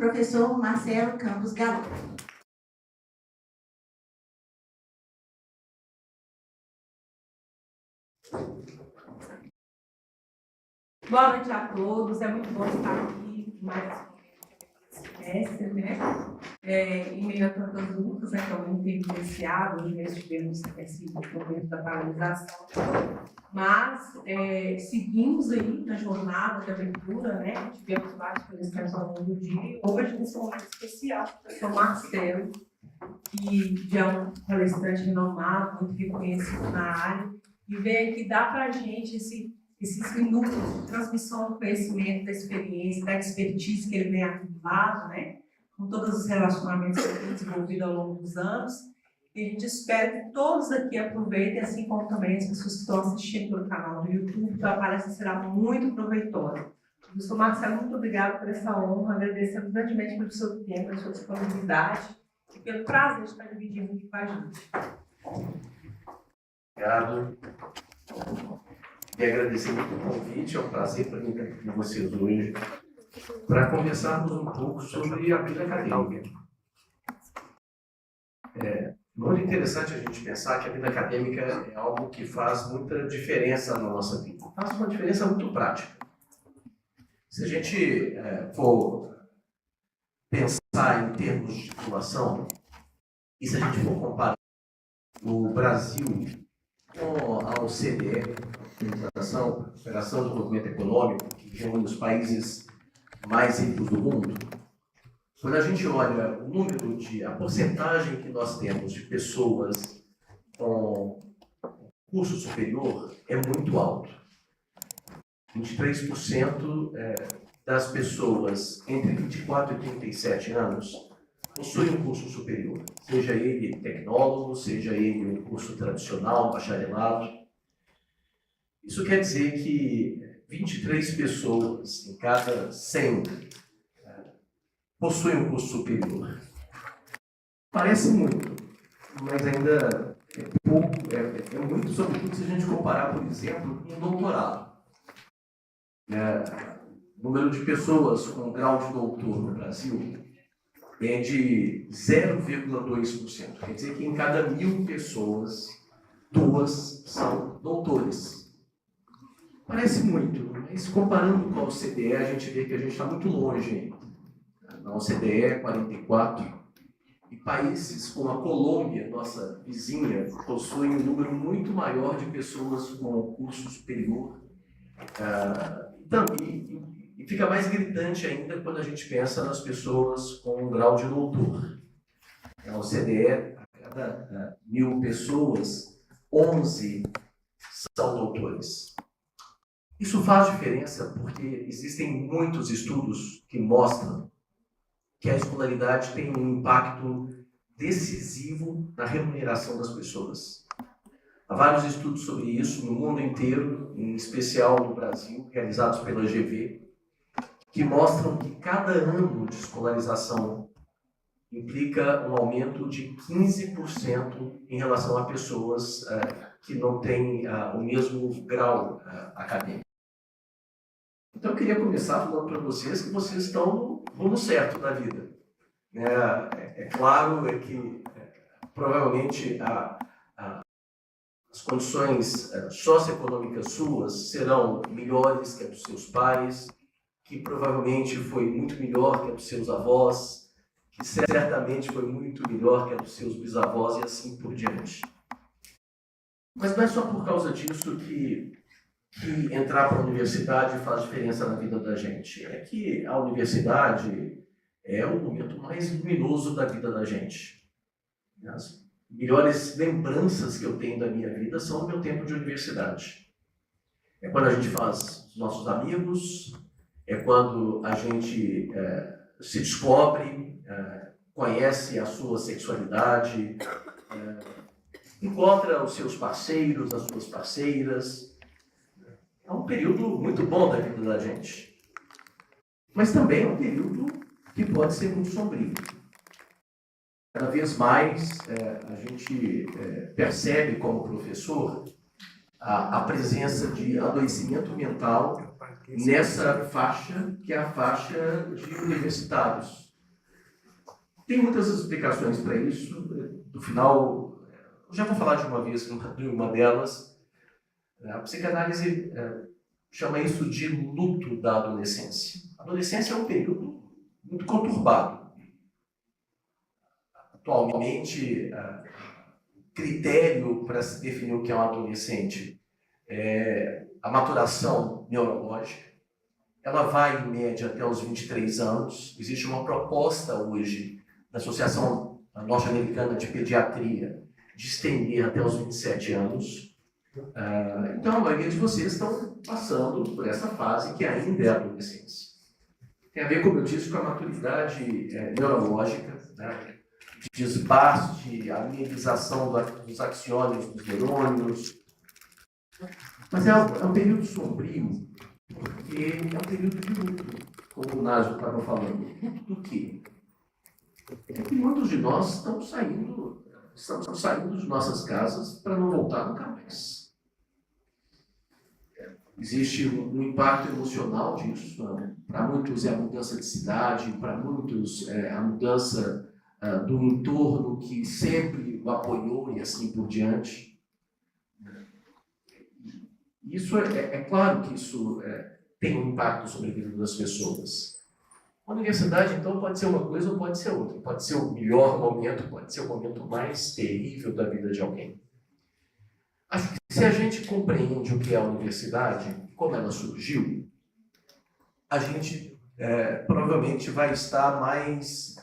professor Marcelo Campos Galo. Boa noite a todos, é muito bom estar aqui mais semestre, né? Em meio a tantas lutas, né, que é muito influenciado, hoje mesmo tivemos esse momento da paralisação, mas seguimos aí na jornada de abertura, né? Tivemos vários palestrantes ao longo do dia, e hoje, nesse momento especial, o professor Marcelo, que já é um palestrante renomado, muito reconhecido na área, e vem aqui dar para a gente esses minutos de transmissão do conhecimento, da experiência, da expertise que ele vem acumulado, né? Com todos os relacionamentos que ele tem desenvolvido ao longo dos anos. E a gente espera que todos aqui aproveitem, assim como também as pessoas que estão assistindo pelo canal do YouTube, que a palestra será muito proveitosa. Professor Marcelo, muito obrigado por essa honra, agradecemos grandemente pelo seu tempo, pela sua disponibilidade e pelo prazer de estar dividindo aqui com a gente. Obrigado. E agradecer muito o convite, é um prazer para mim estar aqui com vocês hoje, para conversarmos um pouco sobre a vida acadêmica. É muito interessante a gente pensar que a vida acadêmica é algo que faz muita diferença na nossa vida. Faz uma diferença muito prática. Se a gente for pensar em termos de população, e se a gente for comparar o Brasil com a OCDE, Operação de Desenvolvimento Econômico, que reúne os países mais ricos do mundo, quando a gente olha o número a porcentagem que nós temos de pessoas com curso superior é muito alto. 23% das pessoas entre 24 e 37 anos possuem um curso superior, seja ele tecnólogo, seja ele um curso tradicional, bacharelado. Isso quer dizer que 23 pessoas em cada 100 possuem um curso superior. Parece muito, mas ainda é pouco, é muito, sobretudo se a gente comparar, por exemplo, com um doutorado. O número de pessoas com grau de doutor no Brasil é de 0,2%. Quer dizer que em cada 1.000 pessoas, 2 são doutores. Parece muito, mas comparando com a OCDE, a gente vê que a gente está muito longe ainda. Na OCDE é 44%. E países como a Colômbia, nossa vizinha, possuem um número muito maior de pessoas com curso superior. E fica mais gritante ainda quando a gente pensa nas pessoas com um grau de doutor. Na OCDE, a cada 1.000 pessoas, 11 são doutores. Isso faz diferença porque existem muitos estudos que mostram que a escolaridade tem um impacto decisivo na remuneração das pessoas. Há vários estudos sobre isso no mundo inteiro, em especial no Brasil, realizados pela GV, que mostram que cada ano de escolarização implica um aumento de 15% em relação a pessoas que não têm o mesmo grau acadêmico. Então eu queria começar falando para vocês que vocês estão no rumo certo da vida. É claro que provavelmente as condições socioeconômicas suas serão melhores que a dos seus pais, que provavelmente foi muito melhor que a dos seus avós, que certamente foi muito melhor que a dos seus bisavós e assim por diante. Mas não é só por causa disso que entrar para a universidade faz diferença na vida da gente. É que a universidade é o momento mais luminoso da vida da gente. As melhores lembranças que eu tenho da minha vida são o meu tempo de universidade. É quando a gente faz os nossos amigos, é quando a gente se descobre, conhece a sua sexualidade, encontra os seus parceiros, as suas parceiras. É um período muito bom da vida da gente. Mas também é um período que pode ser muito sombrio. Cada vez mais a gente percebe como professor a presença de adoecimento mental nessa faixa, que é a faixa de universitários. Tem muitas explicações para isso. No final, eu já vou falar de uma vez de uma delas. A psicanálise chama isso de luto da adolescência. A adolescência é um período muito conturbado. Atualmente, o critério para se definir o que é um adolescente é a maturação neurológica. Ela vai, em média, até os 23 anos. Existe uma proposta hoje da Associação Norte-Americana de Pediatria de estender até os 27 anos. Então, a maioria de vocês estão passando por essa fase que ainda é a adolescência. Tem a ver, como eu disse, com a maturidade neurológica, né? Desbaste, a minimização dos axônios, dos neurônios. Mas é um período sombrio, porque é um período de luto, como o Nássio estava falando. Luto do quê? É que muitos de nós estamos saindo de nossas casas para não voltar nunca mais. Existe um impacto emocional disso. Para muitos é a mudança de cidade, para muitos é a mudança do entorno que sempre o apoiou e assim por diante. Isso é claro que isso tem um impacto sobre a vida das pessoas. A universidade, então, pode ser uma coisa ou pode ser outra. Pode ser o melhor momento, pode ser o momento mais terrível da vida de alguém. Acho que se a gente compreende o que é a universidade, como ela surgiu, a gente provavelmente vai estar mais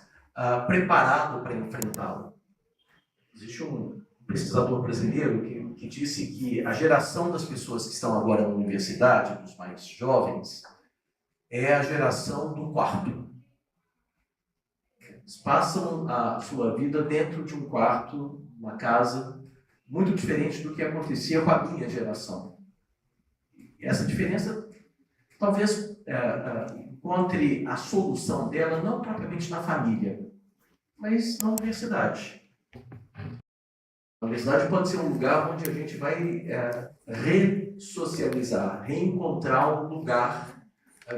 preparado para enfrentá-la. Existe um pesquisador brasileiro que disse que a geração das pessoas que estão agora na universidade, dos mais jovens, é a geração do quarto. Eles passam a sua vida dentro de um quarto, uma casa, muito diferente do que acontecia com a minha geração. E essa diferença, talvez, encontre a solução dela não propriamente na família, mas na universidade. A universidade pode ser um lugar onde a gente vai ressocializar, reencontrar um lugar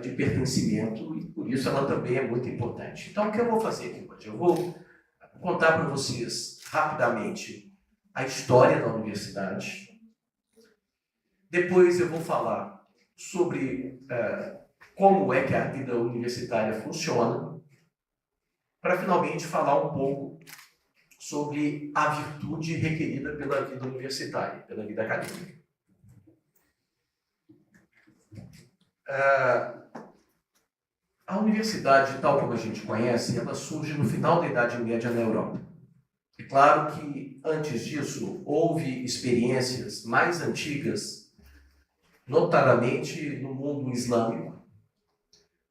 de pertencimento, e por isso ela também é muito importante. Então, o que eu vou fazer aqui hoje? Eu vou contar para vocês rapidamente a história da universidade. Depois eu vou falar sobre como é que a vida universitária funciona, para finalmente falar um pouco sobre a virtude requerida pela vida universitária, pela vida acadêmica. A universidade, tal como a gente conhece, ela surge no final da Idade Média na Europa. É claro que, antes disso, houve experiências mais antigas, notadamente no mundo islâmico.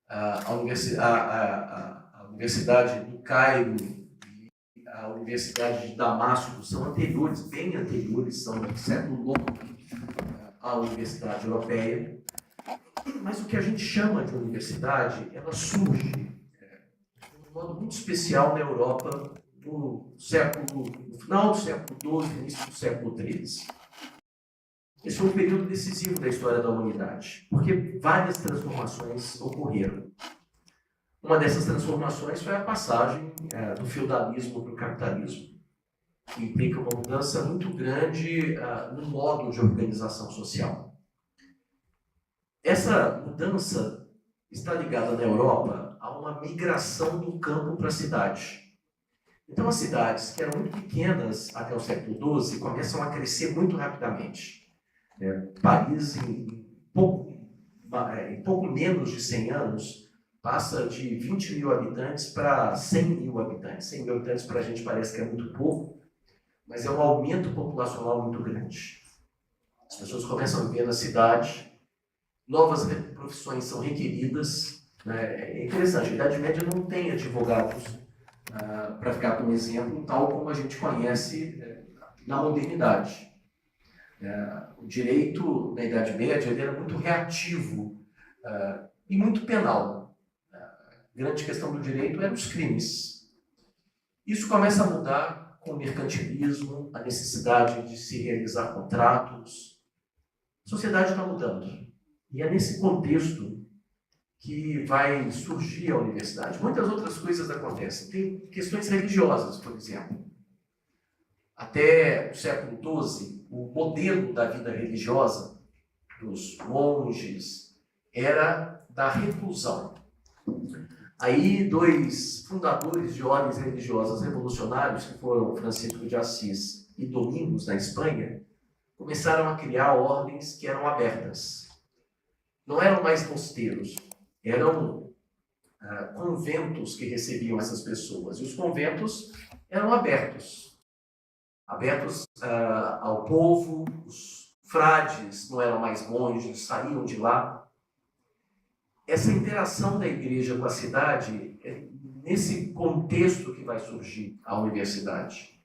A Universidade do Cairo e a Universidade de Damasco são anteriores, bem anteriores, são do século IX à Universidade Europeia. Mas o que a gente chama de universidade, ela surge de um modo muito especial na Europa no final do século XII, início do século XIII. Esse foi um período decisivo da história da humanidade, porque várias transformações ocorreram. Uma dessas transformações foi a passagem do feudalismo para o capitalismo, que implica uma mudança muito grande no modo de organização social. Essa mudança está ligada na Europa a uma migração do campo para a cidade. Então, as cidades, que eram muito pequenas até o século XII, começam a crescer muito rapidamente. Paris, em pouco menos de 100 anos, passa de 20 mil habitantes para 100 mil habitantes. 100 mil habitantes para a gente parece que é muito pouco, mas é um aumento populacional muito grande. As pessoas começam a viver na cidade, novas profissões são requeridas. É interessante, a Idade Média não tem advogados, para ficar como exemplo, tal como a gente conhece na modernidade. O direito na Idade Média ele era muito reativo e muito penal. A grande questão do direito eram os crimes. Isso começa a mudar com o mercantilismo, a necessidade de se realizar contratos. A sociedade está mudando. E é nesse contexto que vai surgir a universidade. Muitas outras coisas acontecem. Tem questões religiosas, por exemplo. Até o século XII, o modelo da vida religiosa dos monges era da reclusão. Aí, dois fundadores de ordens religiosas revolucionários, que foram Francisco de Assis e Domingos, na Espanha, começaram a criar ordens que eram abertas. Não eram mais mosteiros, eram conventos que recebiam essas pessoas. E os conventos eram abertos ao povo. Os frades não eram mais monges, saíam de lá. Essa interação da igreja com a cidade é nesse contexto que vai surgir a universidade.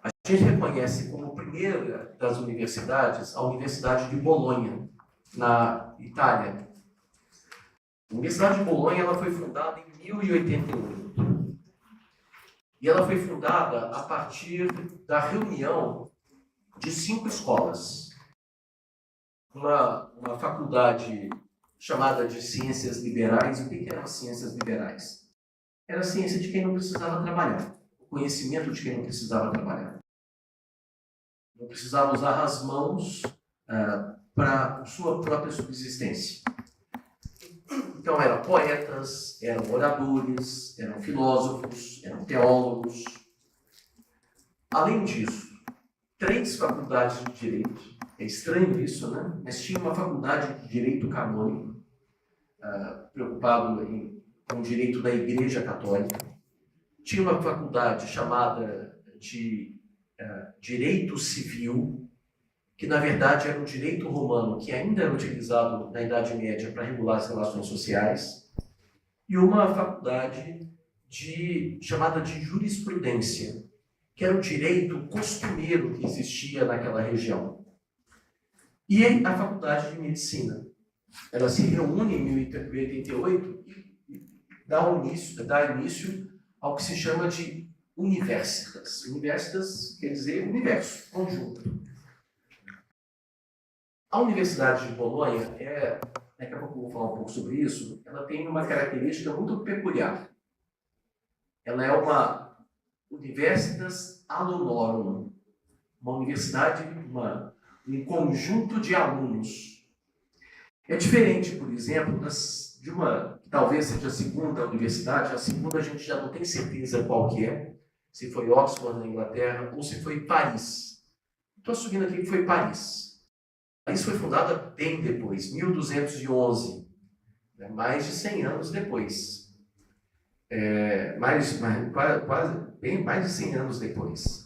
A gente reconhece como primeira das universidades a Universidade de Bolonha, na Itália. A Universidade de Bolonha ela foi fundada em 1088. E ela foi fundada a partir da reunião de 5 escolas. Uma faculdade chamada de Ciências Liberais. O que eram as Ciências Liberais? Era a ciência de quem não precisava trabalhar. O conhecimento de quem não precisava trabalhar. Não precisava usar as mãos para sua própria subsistência. Então eram poetas, eram oradores, eram filósofos, eram teólogos. Além disso, 3 faculdades de direito. É estranho isso, né? Mas tinha uma faculdade de direito canônico, preocupado com o direito da Igreja Católica. Tinha uma faculdade chamada de direito civil, que na verdade era um direito romano que ainda era utilizado na Idade Média para regular as relações sociais, e uma faculdade chamada de jurisprudência, que era o direito costumeiro que existia naquela região. E a faculdade de medicina. Ela se reúne em 1088 e dá início ao que se chama de universitas. Universitas quer dizer universo, conjunto. A Universidade de Bolonha, daqui a pouco eu vou falar um pouco sobre isso, ela tem uma característica muito peculiar. Ela é uma Universitas Allonorum, uma universidade, um conjunto de alunos. É diferente, por exemplo, de uma, que talvez seja a segunda universidade. A segunda a gente já não tem certeza qual que é, se foi Oxford, na Inglaterra, ou se foi Paris. Estou assumindo aqui que foi Paris. Paris foi fundada bem depois, 1211, mais de 100 anos depois. Bem mais de 100 anos depois.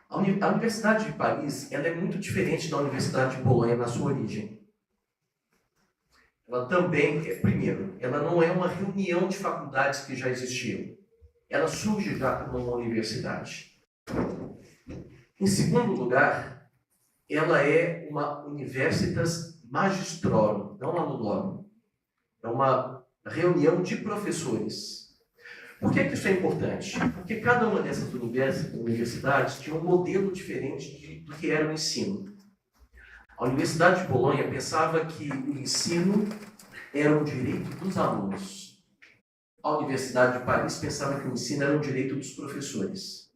A Universidade de Paris ela é muito diferente da Universidade de Bolonha na sua origem. Ela também, primeiro, ela não é uma reunião de faculdades que já existiam. Ela surge já como uma universidade. Em segundo lugar, ela é uma Universitas Magistrorum, não Allonorum. É uma reunião de professores. Por que isso é importante? Porque cada uma dessas universidades tinha um modelo diferente do que era o ensino. A Universidade de Bolonha pensava que o ensino era um direito dos alunos. A Universidade de Paris pensava que o ensino era um direito dos professores.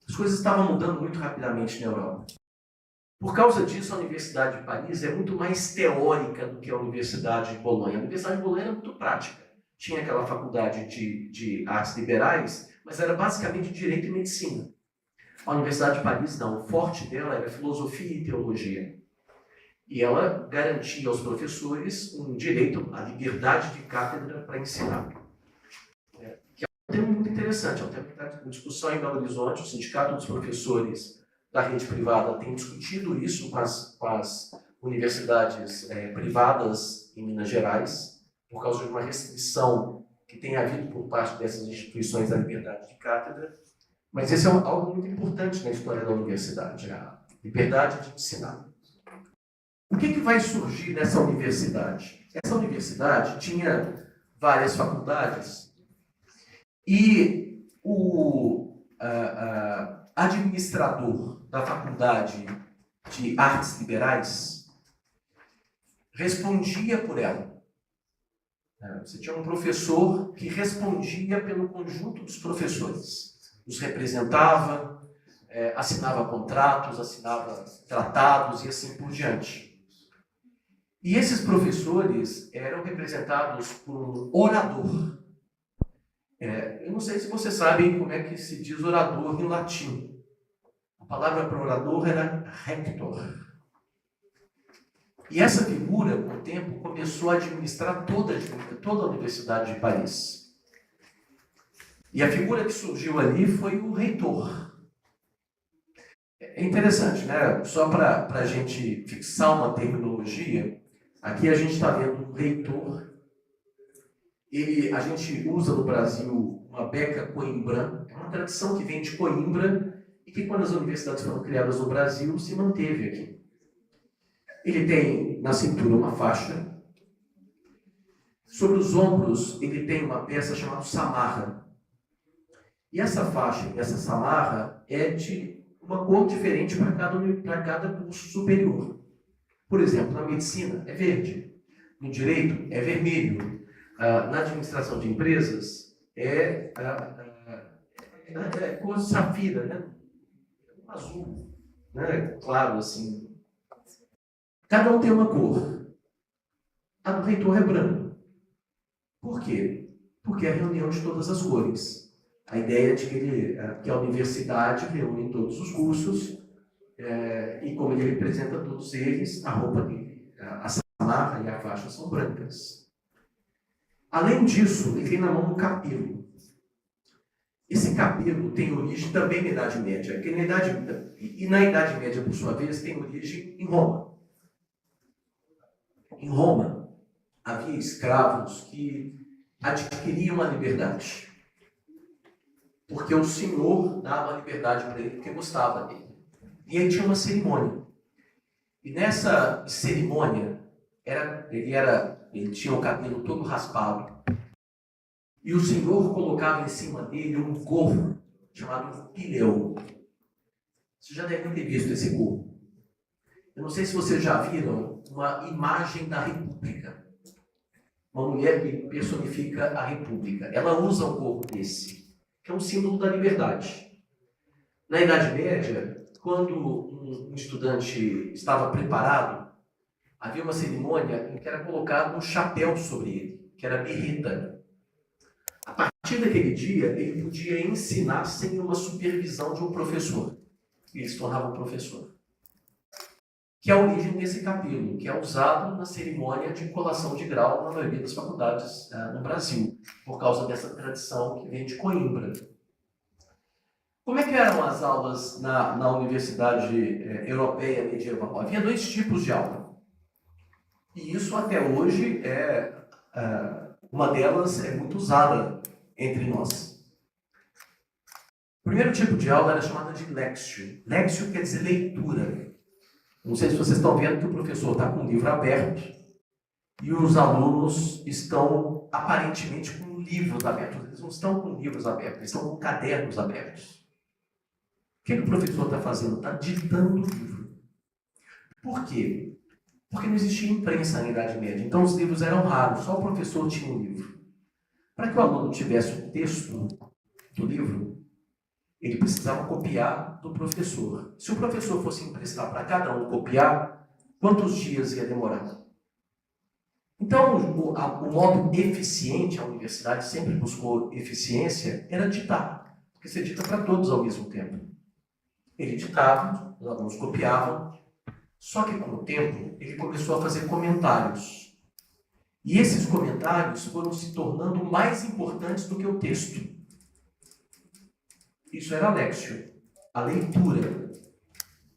As coisas estavam mudando muito rapidamente na Europa. Por causa disso, a Universidade de Paris é muito mais teórica do que a Universidade de Bolonha. A Universidade de Bolonha era muito prática. Tinha aquela faculdade de artes liberais, mas era basicamente direito e medicina. A Universidade de Paris não. O forte dela era filosofia e teologia. E ela garantia aos professores um direito à liberdade de cátedra para ensinar. Que é um tema muito interessante, é um tema que está em discussão em Belo Horizonte. O Sindicato dos Professores da Rede Privada tem discutido isso com as universidades privadas em Minas Gerais, por causa de uma restrição que tem havido por parte dessas instituições da liberdade de cátedra. Mas isso é algo muito importante na história da universidade, a liberdade de ensinar. O que vai surgir nessa universidade? Essa universidade tinha várias faculdades e o administrador da Faculdade de Artes Liberais respondia por ela. Você tinha um professor que respondia pelo conjunto dos professores, os representava, assinava contratos, assinava tratados e assim por diante. E esses professores eram representados por um orador. Eu não sei se vocês sabem como é que se diz orador em latim. A palavra para orador era rector. E essa figura, com o tempo, começou a administrar toda a Universidade de Paris. E a figura que surgiu ali foi o reitor. É interessante, né? Só para a gente fixar uma terminologia, aqui a gente está vendo um reitor. A gente usa no Brasil uma beca Coimbra, é uma tradição que vem de Coimbra e que, quando as universidades foram criadas no Brasil, se manteve aqui. Ele tem na cintura uma faixa, sobre os ombros ele tem uma peça chamada samarra. E essa faixa, essa samarra, é de uma cor diferente para cada curso superior. Por exemplo, na medicina é verde, no direito é vermelho, na administração de empresas é cor de safira, né? Azul, né? Claro, assim. Cada um tem uma cor. A do reitor é branco. Por quê? Porque é a reunião de todas as cores. A ideia de que a universidade reúne todos os cursos e como ele representa todos eles, a roupa dele, a samarra e a faixa são brancas. Além disso, ele tem na mão um capelo. Esse capelo tem origem também na Idade Média, e na Idade Média, por sua vez, tem origem em Roma. Em Roma, havia escravos que adquiriam a liberdade, porque o senhor dava a liberdade para ele, porque gostava dele. E aí tinha uma cerimônia. E nessa cerimônia, ele tinha o cabelo todo raspado. E o senhor colocava em cima dele um gorro chamado pileu. Vocês já devem ter visto esse gorro. Eu não sei se vocês já viram uma imagem da República. Uma mulher que personifica a República. Ela usa um gorro desse, que é um símbolo da liberdade. Na Idade Média, quando um estudante estava preparado, havia uma cerimônia em que era colocado um chapéu sobre ele, que era a birrita. A partir daquele dia, ele podia ensinar sem uma supervisão de um professor. Ele se tornava um professor. Que é a origem desse capelo, que é usado na cerimônia de colação de grau na maioria das faculdades no Brasil, por causa dessa tradição que vem de Coimbra. Como é que eram as aulas na Universidade Europeia Medieval? Havia dois tipos de aula. E isso até hoje uma delas é muito usada entre nós. O primeiro tipo de aula era chamada de Lectio. Lectio quer dizer leitura. Não sei se vocês estão vendo que o professor está com o livro aberto e os alunos estão aparentemente com livros abertos. Eles não estão com livros abertos, eles estão com cadernos abertos. O que o professor está fazendo? Está ditando o livro. Por quê? Porque não existia imprensa na Idade Média, então os livros eram raros, só o professor tinha um livro. Para que o aluno tivesse o texto do livro, ele precisava copiar do professor. Se o professor fosse emprestar para cada um copiar, quantos dias ia demorar? Então, o modo eficiente, a universidade sempre buscou eficiência, era ditar, porque você dita para todos ao mesmo tempo. Ele ditava, os alunos copiavam, só que com o tempo ele começou a fazer comentários. E esses comentários foram se tornando mais importantes do que o texto. Isso era Lectio, a leitura.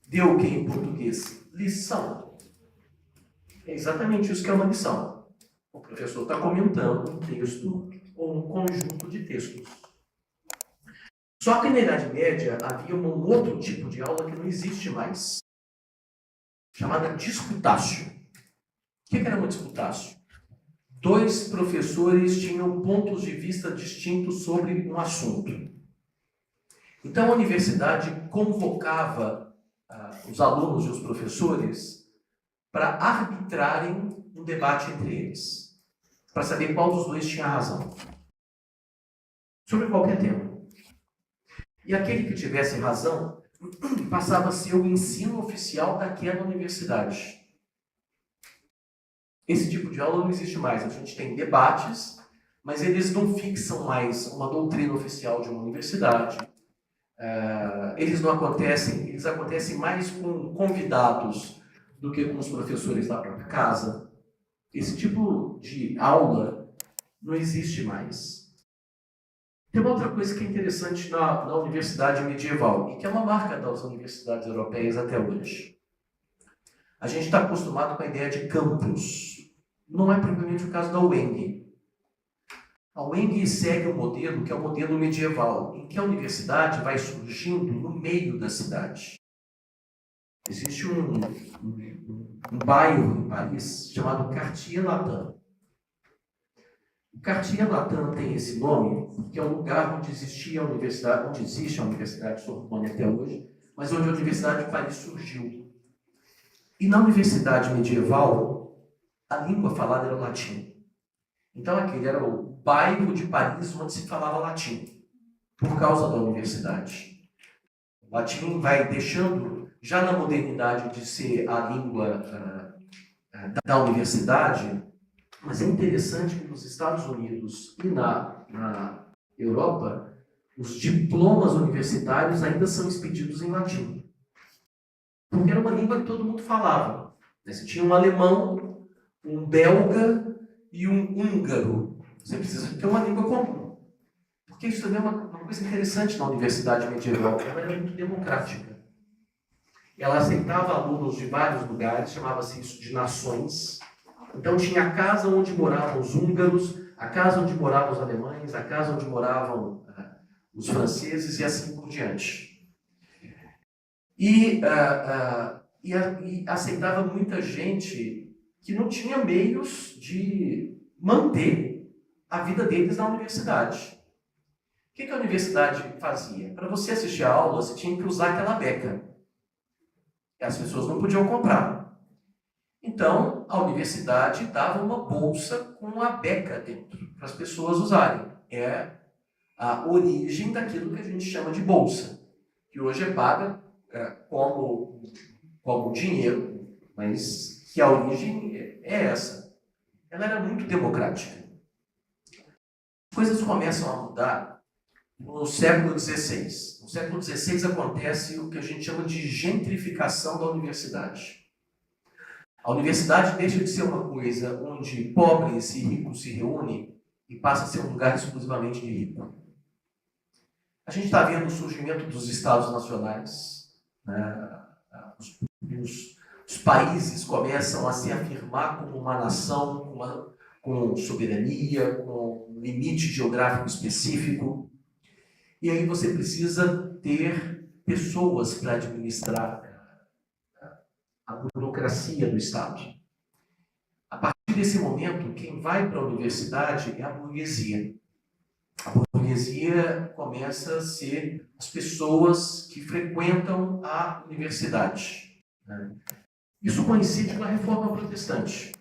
Deu o que em português? Lição. É exatamente isso que é uma lição. O professor está comentando um texto ou um conjunto de textos. Só que na Idade Média havia um outro tipo de aula que não existe mais, chamada disputatio. O que era uma disputatio? Dois professores tinham pontos de vista distintos sobre um assunto. Então a universidade convocava os alunos e os professores para arbitrarem um debate entre eles. para saber qual dos dois tinha razão. Sobre qualquer tema. E aquele que tivesse razão passava a ser o ensino oficial daquela universidade. Esse tipo de aula não existe mais. A gente tem debates, mas eles não fixam mais uma doutrina oficial de uma universidade. Eles acontecem mais com convidados do que com os professores da própria casa. Esse tipo de aula não existe mais. Tem uma outra coisa que é interessante na universidade medieval, e que é uma marca das universidades europeias até hoje. A gente está acostumado com a ideia de campus. Não é propriamente o caso da UENG. A UENG segue um modelo que é o modelo medieval, em que a universidade vai surgindo no meio da cidade. Existe um bairro em Paris chamado Quartier Latin. O Quartier Latin tem esse nome porque é um lugar onde existe a Universidade Sorbonne até hoje, mas onde a Universidade de Paris surgiu. E na universidade medieval, a língua falada era o latim. Então aquele era o bairro de Paris onde se falava latim, por causa da universidade. O latim vai deixando, já na modernidade, de ser a língua da universidade, mas é interessante que nos Estados Unidos e na Europa, os diplomas universitários ainda são expedidos em latim. Porque era uma língua que todo mundo falava. Você tinha um alemão, um belga e um húngaro. Você precisa ter uma língua comum. Porque isso também é uma coisa interessante na universidade medieval. Ela era muito democrática. Ela aceitava alunos de vários lugares, chamava-se isso de nações. Então tinha a casa onde moravam os húngaros, a casa onde moravam os alemães, a casa onde moravam os franceses e assim por diante. E aceitava muita gente que não tinha meios de manter a vida deles na universidade. O que a universidade fazia? Para você assistir a aula, você tinha que usar aquela beca. E as pessoas não podiam comprar. Então, a universidade dava uma bolsa com a beca dentro, para as pessoas usarem. É a origem daquilo que a gente chama de bolsa, que hoje é paga como dinheiro, mas que a origem é essa. Ela era muito democrática. As coisas começam a mudar no século XVI. No século XVI acontece o que a gente chama de gentrificação da universidade. A universidade deixa de ser uma coisa onde pobres e ricos se reúnem e passa a ser um lugar exclusivamente de rico. A gente está vendo o surgimento dos estados nacionais, né? Os países começam a se afirmar como uma nação com soberania, com um limite geográfico específico. E aí você precisa ter pessoas para administrar a burocracia do Estado. A partir desse momento, quem vai para a universidade é a burguesia. A burguesia começa a ser as pessoas que frequentam a universidade. Isso coincide com a Reforma Protestante.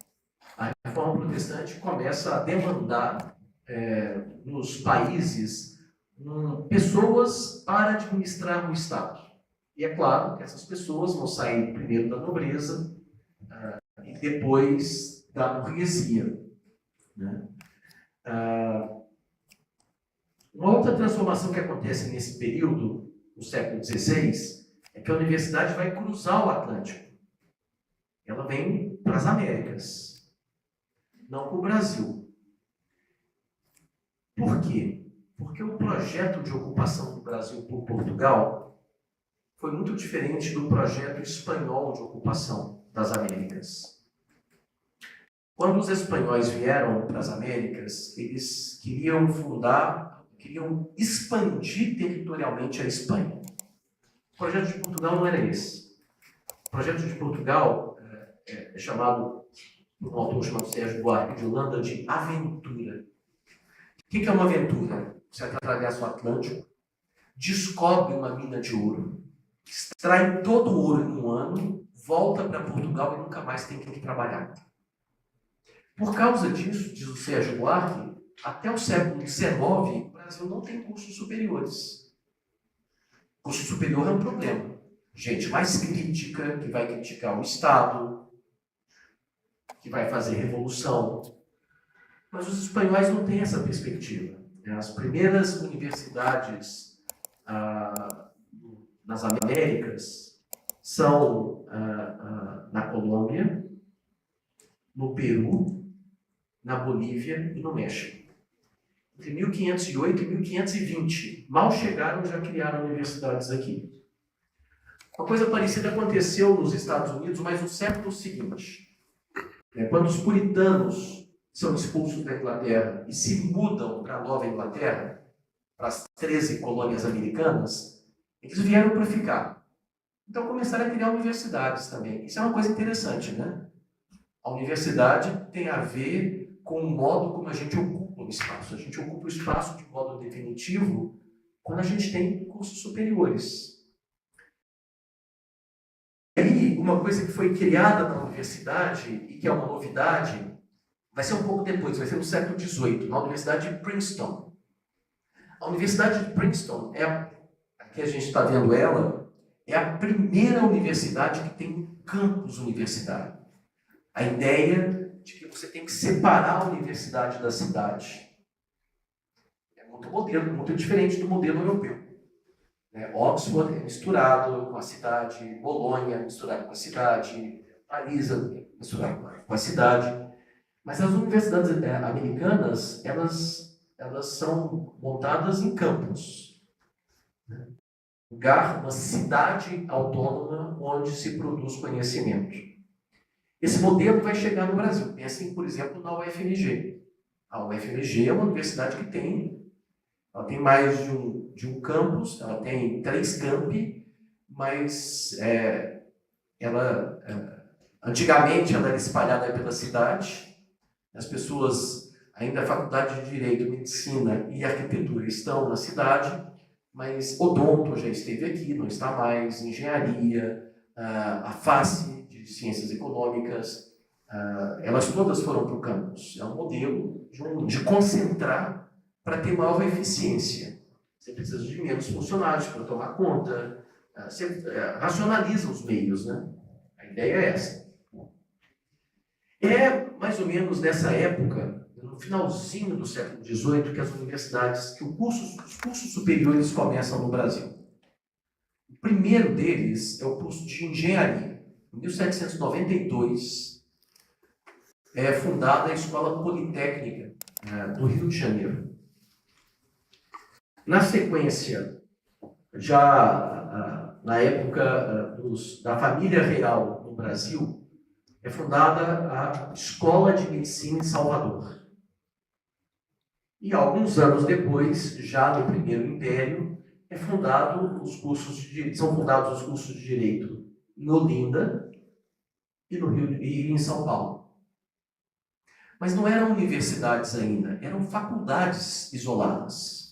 A Reforma Protestante começa a demandar nos países pessoas para administrar o Estado. E é claro que essas pessoas vão sair primeiro da nobreza e depois da burguesia. Né? Uma outra transformação que acontece nesse período, no século XVI, é que a universidade vai cruzar o Atlântico. Ela vem para as Américas, não para o Brasil. Por quê? Porque o projeto de ocupação do Brasil por Portugal foi muito diferente do projeto espanhol de ocupação das Américas. Quando os espanhóis vieram para as Américas, eles queriam expandir territorialmente a Espanha. O projeto de Portugal não era esse. O projeto de Portugal é chamado, por um autor chamado Sérgio Buarque de Holanda, de aventura. O que é uma aventura? Você atravessa o Atlântico, descobre uma mina de ouro, extrai todo o ouro em um ano, volta para Portugal e nunca mais tem que trabalhar. Por causa disso, diz o Sérgio Buarque, até o século XIX, o Brasil não tem cursos superiores. Curso superior é um problema. Gente mais crítica, que vai criticar o Estado, que vai fazer revolução. Mas os espanhóis não têm essa perspectiva. As primeiras universidades nas Américas são na Colômbia, no Peru, na Bolívia e no México. Entre 1508 e 1520, mal chegaram, já criaram universidades aqui. Uma coisa parecida aconteceu nos Estados Unidos, mas no século seguinte. Quando os puritanos são expulsos da Inglaterra e se mudam para a Nova Inglaterra, para as 13 colônias americanas, eles vieram para ficar. Então começaram a criar universidades também. Isso é uma coisa interessante, né? A universidade tem a ver com o modo como a gente ocupa o espaço. A gente ocupa o espaço de modo definitivo quando a gente tem cursos superiores. E aí, uma coisa que foi criada na universidade, e que é uma novidade, vai ser um pouco depois, vai ser no século XVIII, na Universidade de Princeton. A Universidade de Princeton, aqui a gente está vendo ela, é a primeira universidade que tem um campus universitário. A ideia de que você tem que separar a universidade da cidade. É muito diferente do modelo europeu. Oxford é misturado com a cidade, Bolonha é misturado com a cidade, Paris é misturado com a cidade. Mas as universidades americanas, elas são montadas em campos. Uma cidade autônoma onde se produz conhecimento. Esse modelo vai chegar no Brasil. Pensem, por exemplo, na UFMG. A UFMG é uma universidade que tem mais de um campus, ela tem 3 campi, mas antigamente ela era espalhada pela cidade. As pessoas, ainda a Faculdade de Direito, Medicina e Arquitetura estão na cidade, mas Odonto já esteve aqui, não está mais, Engenharia, a face de Ciências Econômicas, elas todas foram para o campus. É um modelo de concentrar para ter maior eficiência. Você precisa de menos funcionários para tomar conta, você racionaliza os meios, né? A ideia é essa. É mais ou menos nessa época, no finalzinho do século XVIII, que as universidades, os cursos superiores começam no Brasil. O primeiro deles é o curso de Engenharia. Em 1792, é fundada a Escola Politécnica do Rio de Janeiro. Na sequência, já na época da família real no Brasil, é fundada a Escola de Medicina em Salvador. E alguns anos depois, já no Primeiro Império, são fundados os cursos de Direito em Olinda e no Rio e em São Paulo. Mas não eram universidades ainda, eram faculdades isoladas.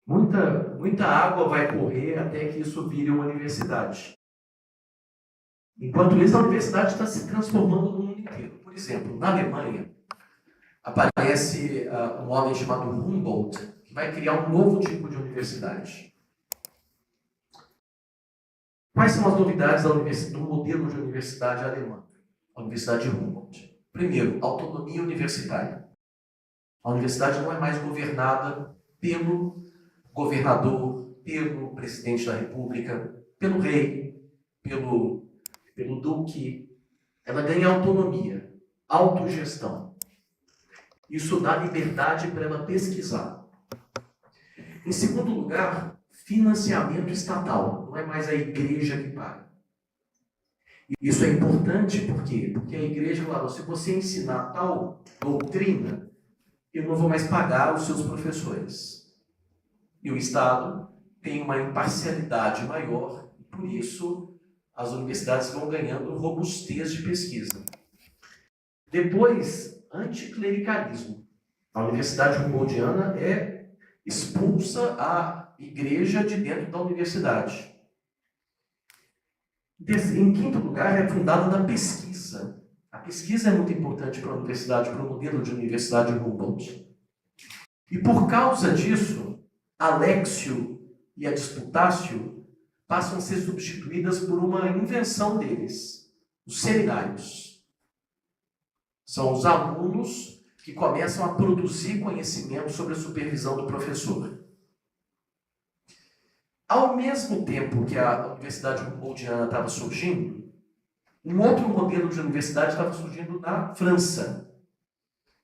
Muita água vai correr até que isso vire uma universidade. Enquanto isso, a universidade está se transformando no mundo inteiro. Por exemplo, na Alemanha, aparece um homem chamado Humboldt, que vai criar um novo tipo de universidade. Quais são as novidades do modelo de universidade alemã? A Universidade de Humboldt. Primeiro, autonomia universitária. A universidade não é mais governada pelo governador, pelo presidente da República, pelo rei, pelo duque. Ela ganha autonomia, autogestão. Isso dá liberdade para ela pesquisar. Em segundo lugar, financiamento estatal. Não é mais a igreja que paga. Isso é importante por quê? Porque a igreja fala, se você ensinar tal doutrina, eu não vou mais pagar os seus professores. E o Estado tem uma imparcialidade maior, e por isso as universidades vão ganhando robustez de pesquisa. Depois, anticlericalismo. A Universidade Humboldtiana expulsa a igreja de dentro da universidade. Em quinto lugar, é fundada na pesquisa. A A pesquisa é muito importante para a universidade, para o modelo de universidade Humboldt. E por causa disso, a Lexio e a Disputatio passam a ser substituídas por uma invenção deles, os seminários. São os alunos que começam a produzir conhecimento sobre a supervisão do professor. Ao mesmo tempo que a Universidade Humboldtiana estava surgindo, um outro modelo de universidade estava surgindo na França.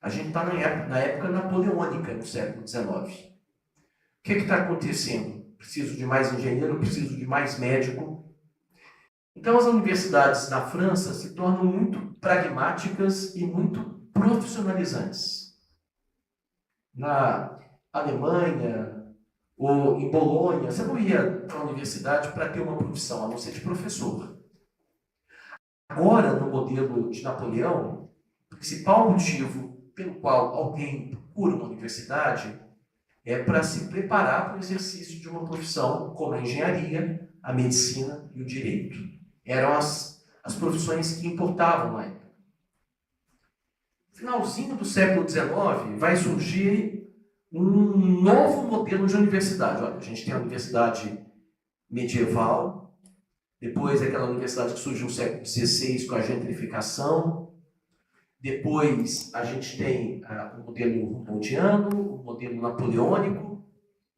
A gente está na época napoleônica, no século XIX. O que está acontecendo? Preciso de mais engenheiro, preciso de mais médico. Então as universidades na França se tornam muito pragmáticas e muito profissionalizantes. Na Alemanha ou em Bolonha, você não ia para a universidade para ter uma profissão, a não ser de professor. Agora, no modelo de Napoleão, o principal motivo pelo qual alguém procura uma universidade é para se preparar para o exercício de uma profissão como a engenharia, a medicina e o direito. Eram as profissões que importavam na época. No finalzinho do século XIX, vai surgir um novo modelo de universidade. Olha, a gente tem a universidade medieval, depois aquela universidade que surgiu no século XVI com a gentrificação. Depois a gente tem o modelo humboldtiano, o modelo napoleônico,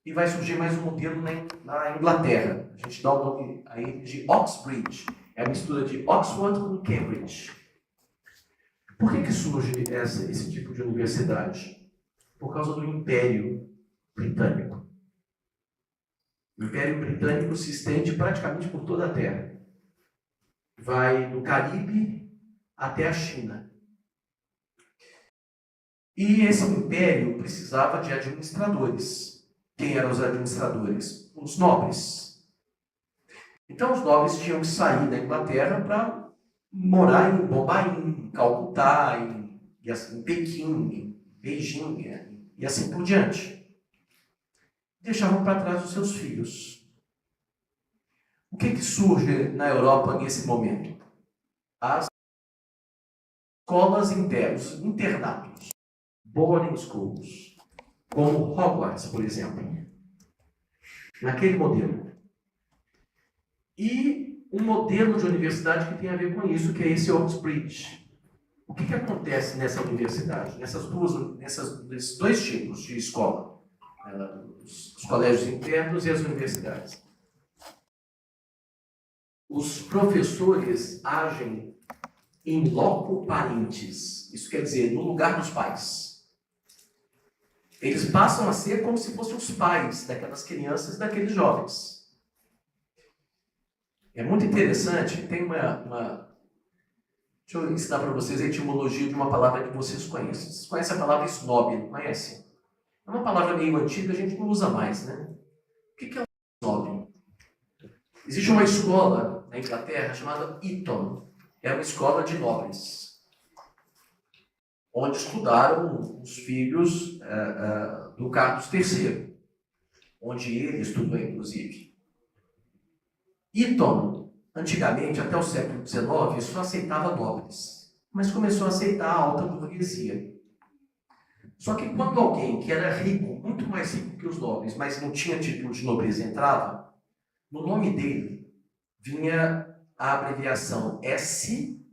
e vai surgir mais um modelo na Inglaterra. A gente dá o nome aí de Oxbridge. É a mistura de Oxford com Cambridge. Por que surge esse tipo de universidade? Por causa do Império Britânico. O Império Britânico se estende praticamente por toda a Terra. Vai do Caribe até a China. E esse império precisava de administradores. Quem eram os administradores? Os nobres. Então os nobres tinham que sair da Inglaterra para morar em Bombaim, em Calcutá, em Pequim, em Beijing e assim por diante. Deixavam para trás os seus filhos. O que surge na Europa nesse momento? As escolas internas, internatos. Boarding schools, como Hogwarts, por exemplo, naquele modelo. E um modelo de universidade que tem a ver com isso, que é esse Oxbridge. O que acontece nessa universidade, nesses dois tipos de escola, os colégios internos e as universidades? Os professores agem em loco parentis, isso quer dizer, no lugar dos pais. Eles passam a ser como se fossem os pais daquelas crianças e daqueles jovens. É muito interessante, tem uma... Deixa eu ensinar para vocês a etimologia de uma palavra que vocês conhecem. Vocês conhecem a palavra snob, não conhecem? É uma palavra meio antiga, a gente não usa mais, né? O que é um snob? Existe uma escola na Inglaterra chamada Eton. É uma escola de nobres, onde estudaram os filhos do Carlos III, onde ele estudou, inclusive. Eton, antigamente, até o século XIX, só aceitava nobres, mas começou a aceitar a alta burguesia. Só que quando alguém que era rico, muito mais rico que os nobres, mas não tinha título de nobreza, entrava, no nome dele vinha a abreviação S.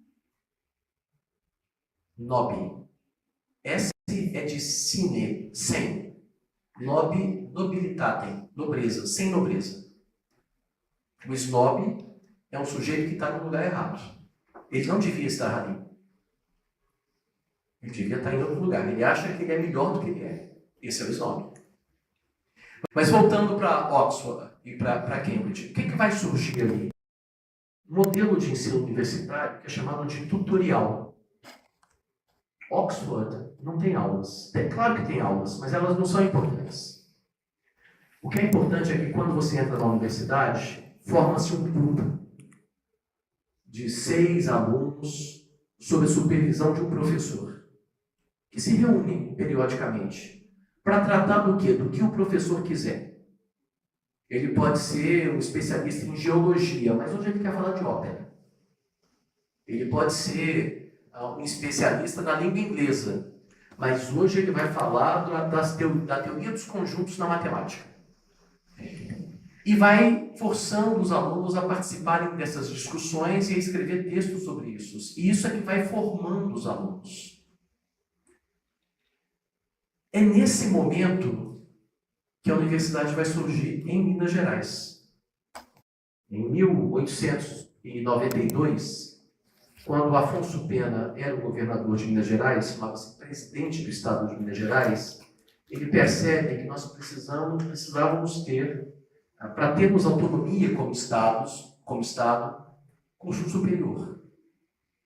Nobi. S é de sine, sem. Nobi, nobilitatem, nobreza, sem nobreza. O snob é um sujeito que está no lugar errado. Ele não devia estar ali. Ele devia estar em outro lugar. Ele acha que ele é melhor do que ele é. Esse é o snob. Mas voltando para Oxford e para Cambridge, o que vai surgir ali? Um modelo de ensino universitário que é chamado de tutorial. Oxford não tem aulas. É claro que tem aulas, mas elas não são importantes. O que é importante é que quando você entra na universidade, forma-se um grupo de 6 alunos sob a supervisão de um professor, que se reúnem periodicamente para tratar do quê? Do que o professor quiser. Ele pode ser um especialista em geologia, mas hoje ele quer falar de ópera. Ele pode ser um especialista na língua inglesa, mas hoje ele vai falar da teoria dos conjuntos na matemática. E vai forçando os alunos a participarem dessas discussões e a escrever textos sobre isso. E isso é que vai formando os alunos. É nesse momento que a universidade vai surgir em Minas Gerais. Em 1892, quando Afonso Pena era o governador de Minas Gerais, chamava-se presidente do estado de Minas Gerais, ele percebe que nós precisávamos ter, para termos autonomia como Estado, curso superior.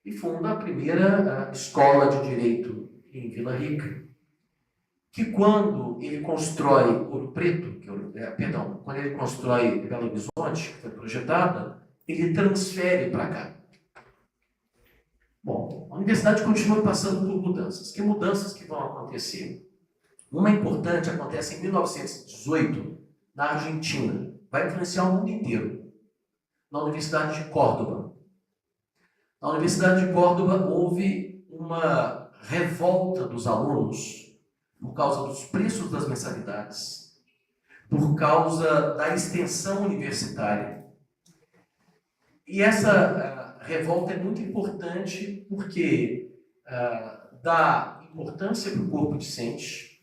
E funda a primeira escola de direito em Vila Rica, que quando ele constrói Ouro Preto, quando ele constrói Belo Horizonte, que foi projetada, ele transfere para cá. Bom, a universidade continua passando por mudanças. Que mudanças que vão acontecer? Uma importante acontece em 1918, na Argentina. Vai influenciar o mundo inteiro. Na Universidade de Córdoba. Na Universidade de Córdoba houve uma revolta dos alunos por causa dos preços das mensalidades, por causa da extensão universitária. E essa revolta é muito importante porque dá importância para o corpo docente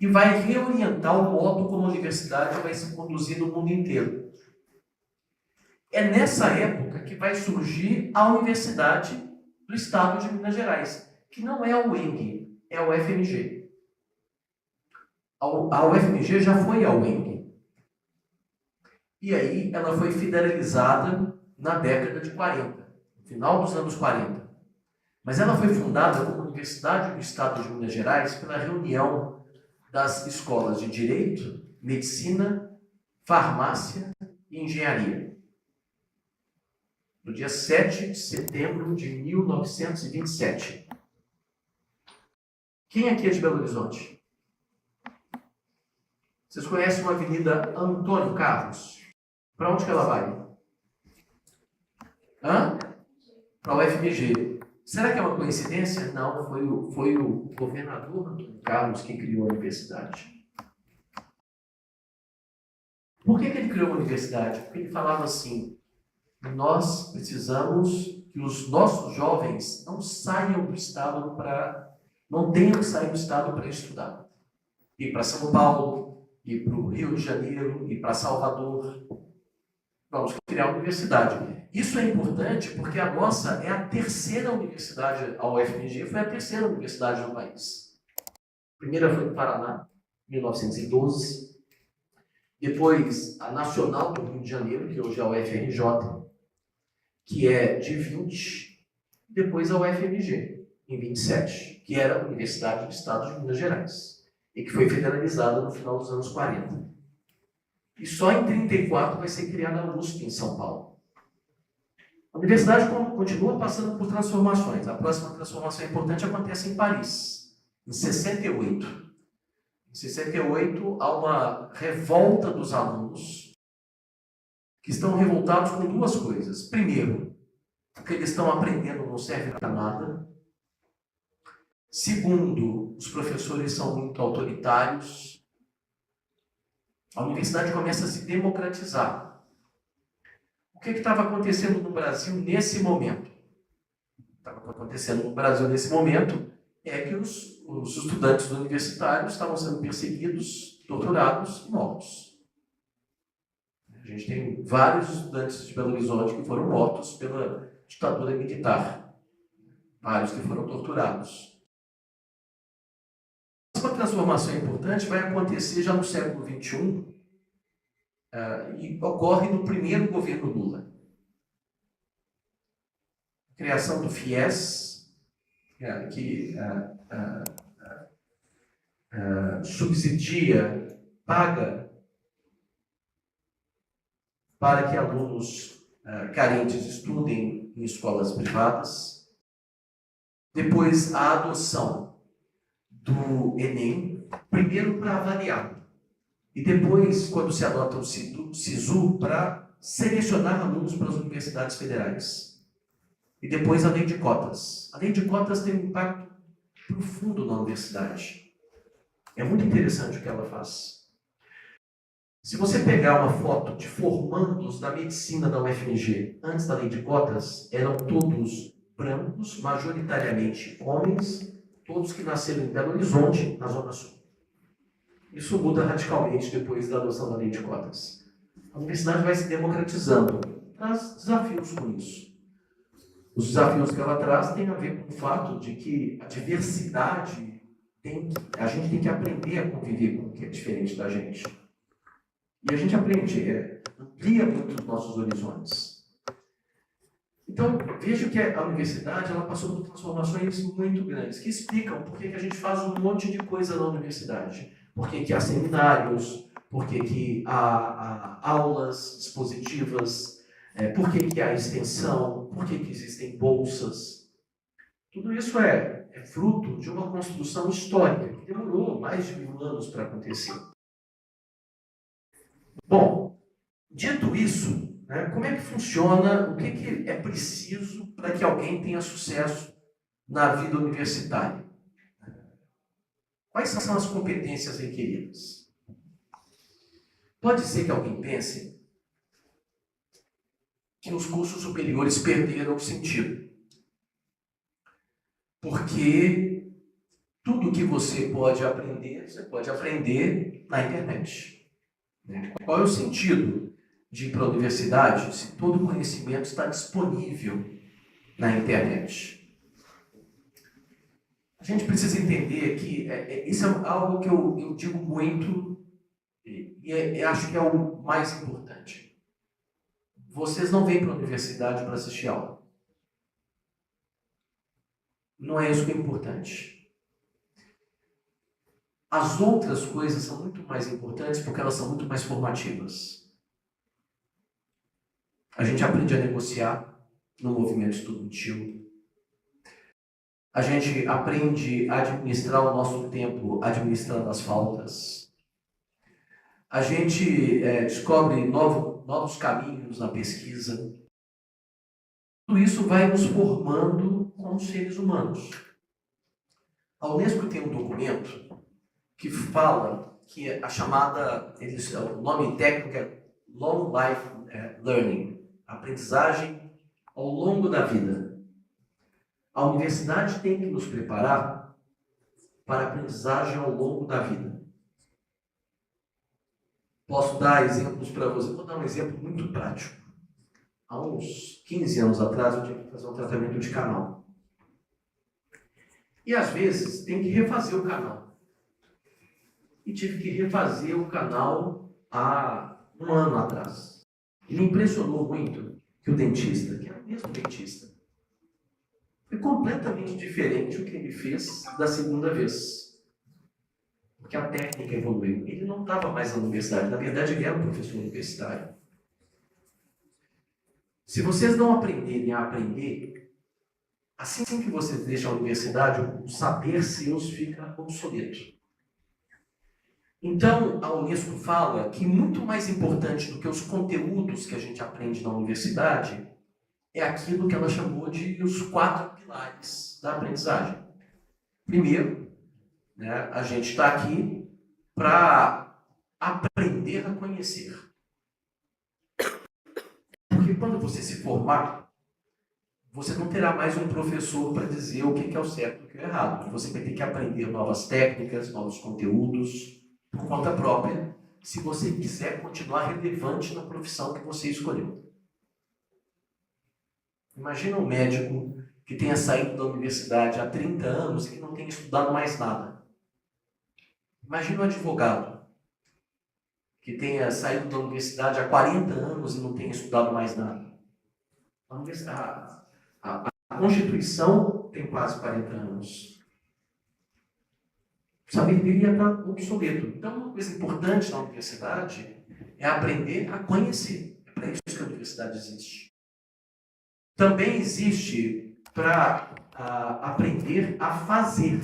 e vai reorientar o modo como a universidade vai se conduzir no mundo inteiro. É nessa época que vai surgir a Universidade do Estado de Minas Gerais, que não é a UENG, é a UFMG. A UFMG já foi a UENG. E aí ela foi federalizada na década de 40, no final dos anos 40. Mas ela foi fundada como Universidade do Estado de Minas Gerais pela reunião das escolas de Direito, Medicina, Farmácia e Engenharia. No dia 7 de setembro de 1927. Quem aqui é de Belo Horizonte? Vocês conhecem uma avenida Antônio Carlos? Para onde que ela vai? Para o UFMG. Será que é uma coincidência? Não, foi o governador Antônio Carlos que criou a universidade. Por que ele criou a universidade? Porque ele falava assim: nós precisamos que os nossos jovens não saiam do estado não tenham que sair do estado para estudar. Ir para São Paulo, ir para o Rio de Janeiro, ir para Salvador. Vamos criar uma universidade. Isso é importante porque a nossa é a terceira universidade, a UFMG foi a terceira universidade no país. A primeira foi no Paraná, em 1912. Depois, a Nacional do Rio de Janeiro, que hoje é a UFRJ, que é de 20. Depois a UFMG, em 27, que era a Universidade do Estado de Minas Gerais, e que foi federalizada no final dos anos 40. E só em 34 vai ser criada a USP em São Paulo. A universidade continua passando por transformações. A próxima transformação importante acontece em Paris, em 68. Em 68, há uma revolta dos alunos que estão revoltados com duas coisas. Primeiro, porque eles estão aprendendo não serve para nada. Segundo, os professores são muito autoritários. A universidade começa a se democratizar. O que estava acontecendo no Brasil nesse momento? O que estava acontecendo no Brasil nesse momento é que os estudantes universitários estavam sendo perseguidos, torturados e mortos. A gente tem vários estudantes de Belo Horizonte que foram mortos pela ditadura militar. Vários que foram torturados. Uma transformação importante vai acontecer já no século XXI e ocorre no primeiro governo Lula. A criação do FIES, que subsidia, paga para que alunos carentes estudem em escolas privadas. Depois, a adoção do Enem, primeiro para avaliar, e depois, quando se adota o SISU, para selecionar alunos para as universidades federais. E depois a lei de cotas. A lei de cotas tem um impacto profundo na universidade. É muito interessante o que ela faz. Se você pegar uma foto de formandos da medicina da UFMG antes da lei de cotas, eram todos brancos, majoritariamente homens, todos que nasceram em Belo Horizonte, na Zona Sul. Isso muda radicalmente depois da adoção da lei de cotas. A universidade vai se democratizando. Traz desafios com isso. Os desafios que ela traz têm a ver com o fato de que a diversidade a gente tem que aprender a conviver com o que é diferente da gente. E a gente aprende, amplia muito os nossos horizontes. Então, vejo que a universidade ela passou por transformações muito grandes, que explicam por que a gente faz um monte de coisa na universidade. Por que há seminários, por que há aulas dispositivas, por que há extensão, por que existem bolsas. Tudo isso é fruto de uma construção histórica que demorou mais de 1000 anos para acontecer. Bom, dito isso, como é que funciona, o que é preciso para que alguém tenha sucesso na vida universitária? Quais são as competências requeridas? Pode ser que alguém pense que os cursos superiores perderam o sentido. Porque tudo que você pode aprender na internet. Qual é o sentido de ir para a universidade se todo o conhecimento está disponível na internet? A gente precisa entender que isso é algo que eu digo muito e acho que é o mais importante. Vocês não vêm para a universidade para assistir aula. Não é isso que é importante. As outras coisas são muito mais importantes porque elas são muito mais formativas. A gente aprende a negociar no movimento estudantil. A gente aprende a administrar o nosso tempo, administrando as faltas. A gente descobre novos caminhos na pesquisa. Tudo isso vai nos formando como seres humanos. A Unesco tem um documento que fala que a chamada, o nome técnico é Long Life Learning, aprendizagem ao longo da vida. A universidade tem que nos preparar para a aprendizagem ao longo da vida. Posso dar exemplos para você. Vou dar um exemplo muito prático. Há uns 15 anos atrás, eu tinha que fazer um tratamento de canal. E às vezes tem que refazer o canal. E tive que refazer o canal há um ano atrás. E me impressionou muito que o dentista, que era o mesmo dentista, foi completamente diferente o que ele fez da segunda vez. Porque a técnica evoluiu. Ele não estava mais na universidade. Na verdade, ele era um professor universitário. Se vocês não aprenderem a aprender, assim que vocês deixam a universidade, o saber seus fica obsoleto. Então, a Unesco fala que muito mais importante do que os conteúdos que a gente aprende na universidade é aquilo que ela chamou de os 4 pilares da aprendizagem. Primeiro, a gente está aqui para aprender a conhecer. Porque quando você se formar, você não terá mais um professor para dizer o que é o certo e o que é o errado. Você vai ter que aprender novas técnicas, novos conteúdos, por conta própria, se você quiser continuar relevante na profissão que você escolheu. Imagina um médico que tenha saído da universidade há 30 anos e que não tenha estudado mais nada. Imagina um advogado que tenha saído da universidade há 40 anos e não tenha estudado mais nada. A Constituição tem quase 40 anos. O saber dele ia estar obsoleto. Então, uma coisa importante na universidade é aprender a conhecer. É para isso que a universidade existe. Também existe para aprender a fazer.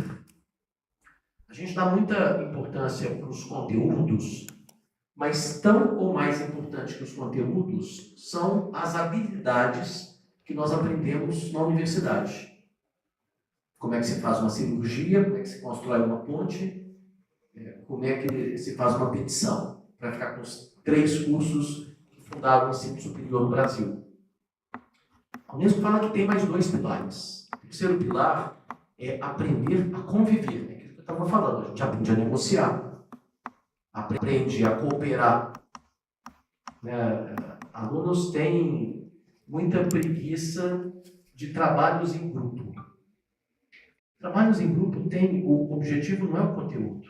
A gente dá muita importância para os conteúdos, mas tão ou mais importante que os conteúdos são as habilidades que nós aprendemos na universidade. Como é que se faz uma cirurgia, como é que se constrói uma ponte, como é que se faz uma petição, para ficar com os 3 cursos que fundaram o ensino superior no Brasil. A Unesco fala que tem mais 2 pilares. O terceiro pilar é aprender a conviver. É aquilo que eu estava falando. A gente aprende a negociar, aprende a cooperar. Alunos têm muita preguiça de trabalhos em grupo. Trabalhos em grupo o objetivo não é o conteúdo.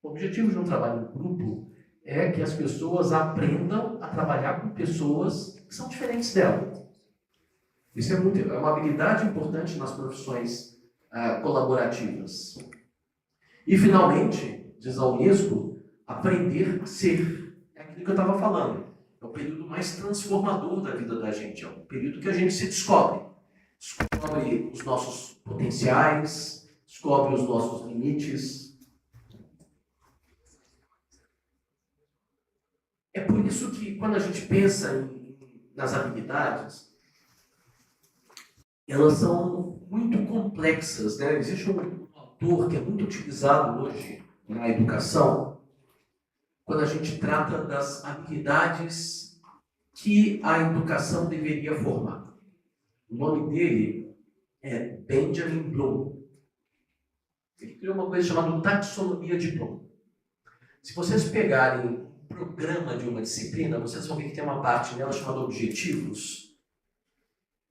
O objetivo de um trabalho em grupo é que as pessoas aprendam a trabalhar com pessoas que são diferentes dela. Isso é uma habilidade importante nas profissões colaborativas. E, finalmente, diz a Unesco, aprender a ser. É aquilo que eu estava falando. É o período mais transformador da vida da gente. É o período que a gente se descobre. Descobre os nossos potenciais, descobre os nossos limites. É por isso que, quando a gente pensa nas habilidades, elas são muito complexas, né? Existe um autor que é muito utilizado hoje na educação, quando a gente trata das habilidades que a educação deveria formar. O nome dele é Benjamin Bloom. Ele criou uma coisa chamada taxonomia de Bloom. Se vocês pegarem o programa de uma disciplina, vocês vão ver que tem uma parte nela chamada objetivos.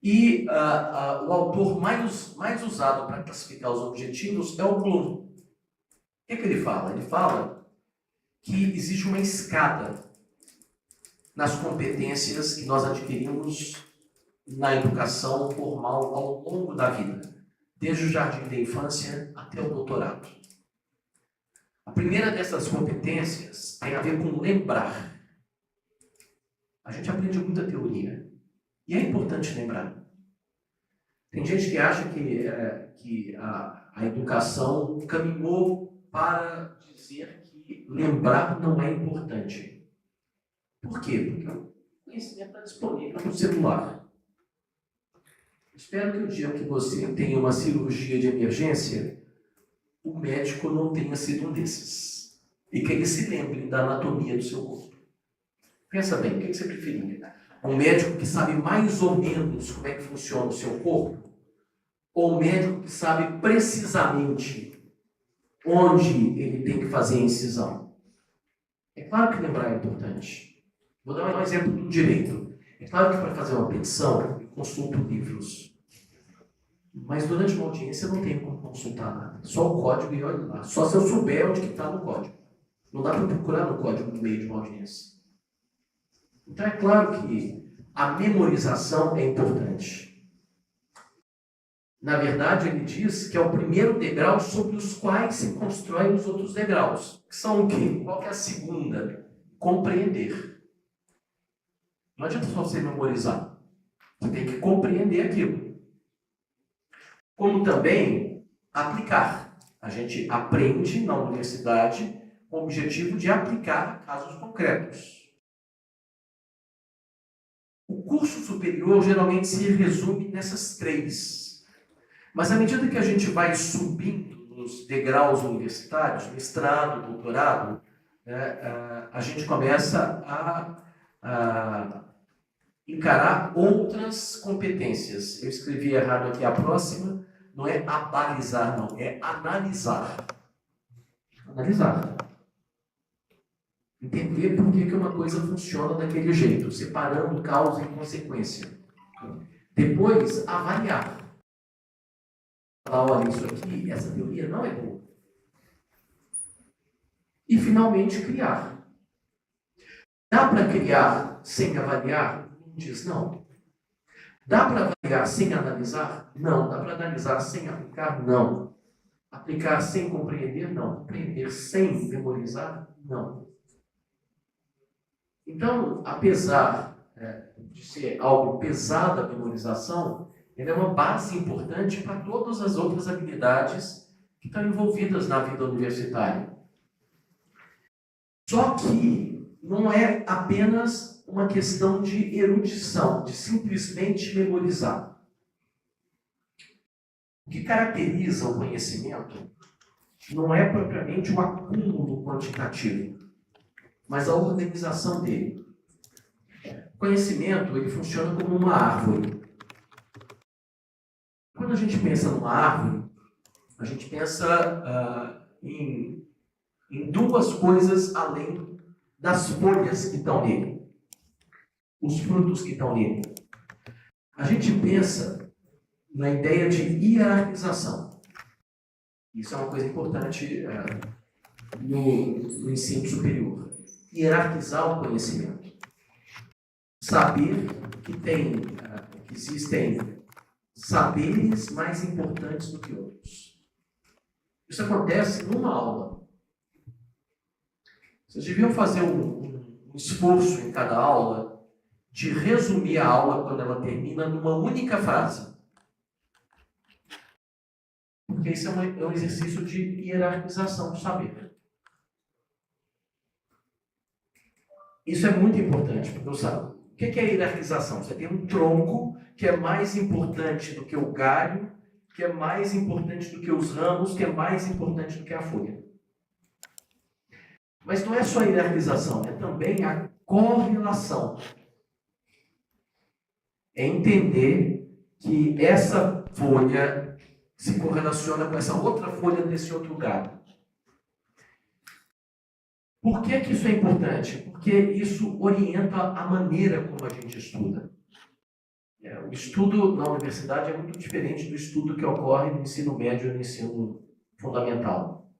E o autor mais usado para classificar os objetivos é o Bloom. O que ele fala? Ele fala que existe uma escada nas competências que nós adquirimos na educação formal ao longo da vida, desde o jardim da infância até o doutorado. A primeira dessas competências tem a ver com lembrar. A gente aprende muita teoria. E é importante lembrar. Tem gente que acha que a educação caminhou para dizer que lembrar não é importante. Por quê? Porque o conhecimento está disponível no celular. Espero que o dia que você tenha uma cirurgia de emergência, o médico não tenha sido um desses. E que ele se lembre da anatomia do seu corpo. Pensa bem, o que você preferia? Um médico que sabe mais ou menos como é que funciona o seu corpo? Ou um médico que sabe precisamente onde ele tem que fazer a incisão? É claro que lembrar é importante. Vou dar um exemplo do direito. É claro que para fazer uma petição, eu consulto livros. Mas durante uma audiência eu não tenho como consultar nada. Só o código e olho lá. Só se eu souber onde está no código. Não dá para procurar no código no meio de uma audiência. Então é claro que a memorização é importante. Na verdade, ele diz que é o primeiro degrau sobre os quais se constroem os outros degraus. Que são o quê? Qual que é a segunda? Compreender. Não adianta só você memorizar. Você tem que compreender aquilo. Como também aplicar. A gente aprende na universidade com o objetivo de aplicar a casos concretos. O curso superior geralmente se resume nessas 3. Mas à medida que a gente vai subindo nos degraus universitários, mestrado, doutorado, a gente começa a encarar outras competências. Eu escrevi errado aqui a próxima, não é abalizar, não, é analisar. Analisar. Entender por que uma coisa funciona daquele jeito, separando causa e consequência. Depois, avaliar. Olha, isso aqui, essa teoria não é boa. E, finalmente, criar. Dá para criar sem avaliar? Não diz não. Dá para avaliar sem analisar? Não. Dá para analisar sem aplicar? Não. Aplicar sem compreender? Não. Compreender sem memorizar? Não. Então, apesar de ser algo pesado a memorização, ele é uma base importante para todas as outras habilidades que estão envolvidas na vida universitária. Só que não é apenas uma questão de erudição, de simplesmente memorizar. O que caracteriza o conhecimento não é propriamente o acúmulo quantitativo, mas a organização dele. O conhecimento, ele funciona como uma árvore. Quando a gente pensa numa árvore, a gente pensa em duas coisas além das folhas que estão nele, os frutos que estão nele. A gente pensa na ideia de hierarquização. Isso é uma coisa importante no ensino superior. Hierarquizar o conhecimento. Saber que existem saberes mais importantes do que outros. Isso acontece numa aula. Vocês deviam fazer um esforço em cada aula de resumir a aula quando ela termina numa única frase. Porque isso é um exercício de hierarquização do saber. Isso é muito importante, porque eu sabe. O que é hierarquização? Você tem um tronco que é mais importante do que o galho, que é mais importante do que os ramos, que é mais importante do que a folha. Mas não é só a hierarquização, é também a correlação. É entender que essa folha se correlaciona com essa outra folha desse outro galho. Por que isso é importante? Porque isso orienta a maneira como a gente estuda. O estudo na universidade é muito diferente do estudo que ocorre no ensino médio e no ensino fundamental.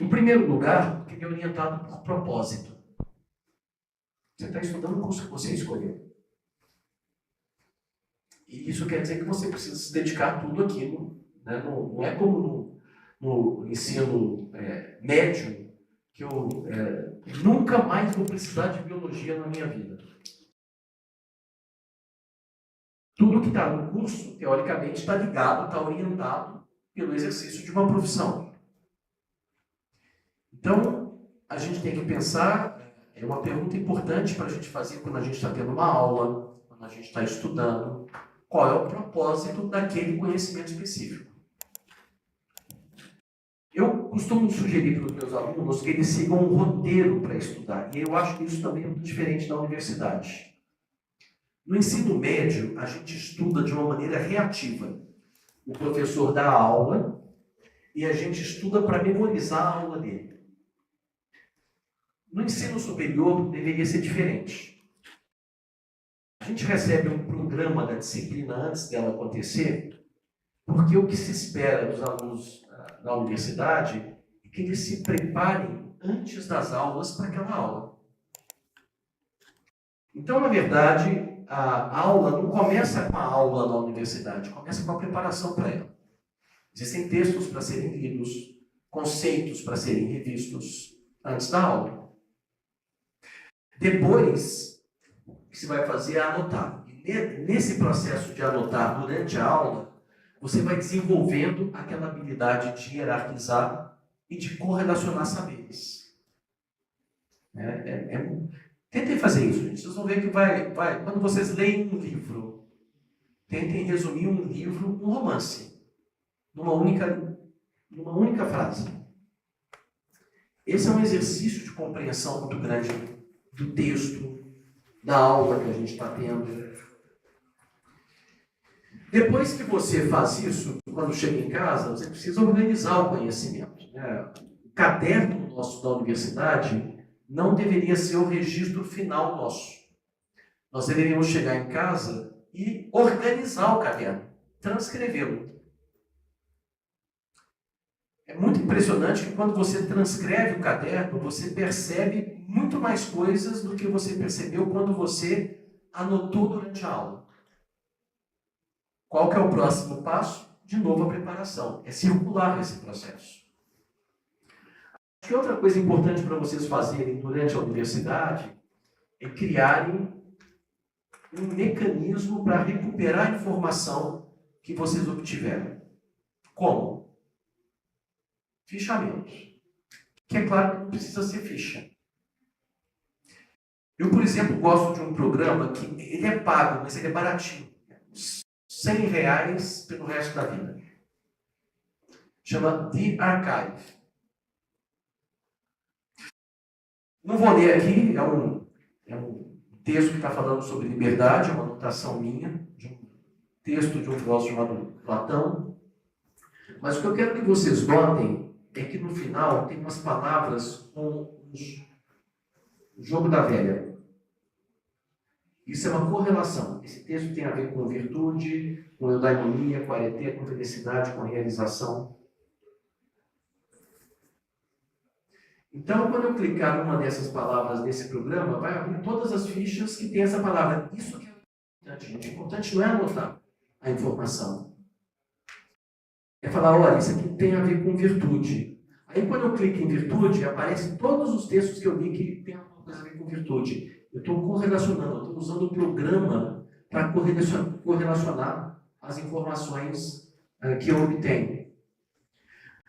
Em primeiro lugar, porque ele é orientado por propósito. Você está estudando o curso que você escolheu. E isso quer dizer que você precisa se dedicar a tudo aquilo. Né? Não é como no ensino médio, que eu nunca mais vou precisar de biologia na minha vida. Tudo que está no curso, teoricamente, está ligado, está orientado pelo exercício de uma profissão. Então, a gente tem que pensar, é uma pergunta importante para a gente fazer quando a gente está tendo uma aula, quando a gente está estudando, qual é o propósito daquele conhecimento específico. Eu costumo sugerir para os meus alunos que eles sigam um roteiro para estudar, e eu acho que isso também é muito diferente da universidade. No ensino médio, a gente estuda de uma maneira reativa. O professor dá a aula e a gente estuda para memorizar a aula dele. No ensino superior, deveria ser diferente. A gente recebe um programa da disciplina antes dela acontecer, porque o que se espera dos alunos na universidade é que eles se preparem antes das aulas para aquela aula. Então, na verdade, a aula não começa com a aula na universidade, começa com a preparação para ela. Existem textos para serem lidos, conceitos para serem revistos antes da aula. Depois, o que se vai fazer é anotar. E nesse processo de anotar durante a aula, você vai desenvolvendo aquela habilidade de hierarquizar e de correlacionar saberes. Tentem fazer isso, gente. Vocês vão ver que quando vocês leem um livro, tentem resumir um livro, um romance, numa única frase. Esse é um exercício de compreensão muito grande do texto, da aula que a gente está tendo. Depois que você faz isso, quando chega em casa, você precisa organizar o conhecimento. O caderno nosso da universidade não deveria ser o registro final nosso. Nós deveríamos chegar em casa e organizar o caderno, transcrevê-lo. É muito impressionante que quando você transcreve o caderno, você percebe muito mais coisas do que você percebeu quando você anotou durante a aula. Qual que é o próximo passo? De novo a preparação. É circular esse processo. Acho que outra coisa importante para vocês fazerem durante a universidade é criarem um mecanismo para recuperar a informação que vocês obtiveram. Como? Fichamento. Que é claro que não precisa ser ficha. Eu, por exemplo, gosto de um programa que ele é pago, mas ele é baratinho. R$ 100 pelo resto da vida. Chama The Archive. Não vou ler aqui, é um texto que está falando sobre liberdade, uma anotação minha, de um texto de um filósofo chamado Platão. Mas o que eu quero que vocês notem é que no final tem umas palavras com o jogo da velha. Isso é uma correlação. Esse texto tem a ver com virtude, com eudaimonia, com arete, com felicidade, com realização. Então, quando eu clicar numa dessas palavras nesse programa, vai abrir todas as fichas que tem essa palavra. Isso que é importante, gente. O importante não é anotar a informação. É falar, olha, isso aqui tem a ver com virtude. Aí, quando eu clico em virtude, aparecem todos os textos que eu li que tem alguma coisa a ver com virtude. Eu estou correlacionando, eu estou usando o programa para correlacionar as informações que eu obtenho.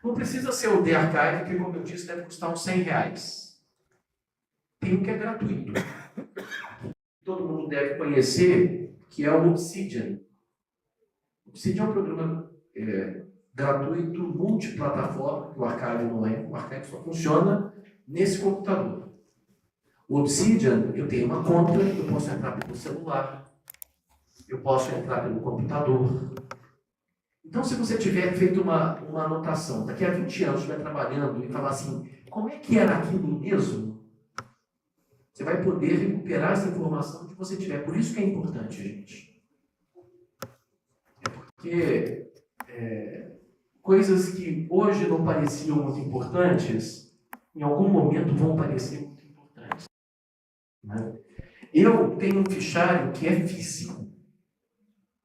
Não precisa ser o The Archive, que, como eu disse, deve custar uns R$100. Tem o que é gratuito. Todo mundo deve conhecer, que é o Obsidian. O Obsidian é um programa gratuito, multiplataforma, que o Archive não é. O Archive só funciona nesse computador. O Obsidian, eu tenho uma conta, eu posso entrar pelo celular, eu posso entrar pelo computador. Então, se você tiver feito uma anotação, daqui a 20 anos estiver trabalhando e falar assim, como é que era aquilo mesmo? Você vai poder recuperar essa informação que você tiver. Por isso que é importante, gente. É porque coisas que hoje não pareciam muito importantes, em algum momento vão parecer muito importantes. Né? Eu tenho um fichário que é físico.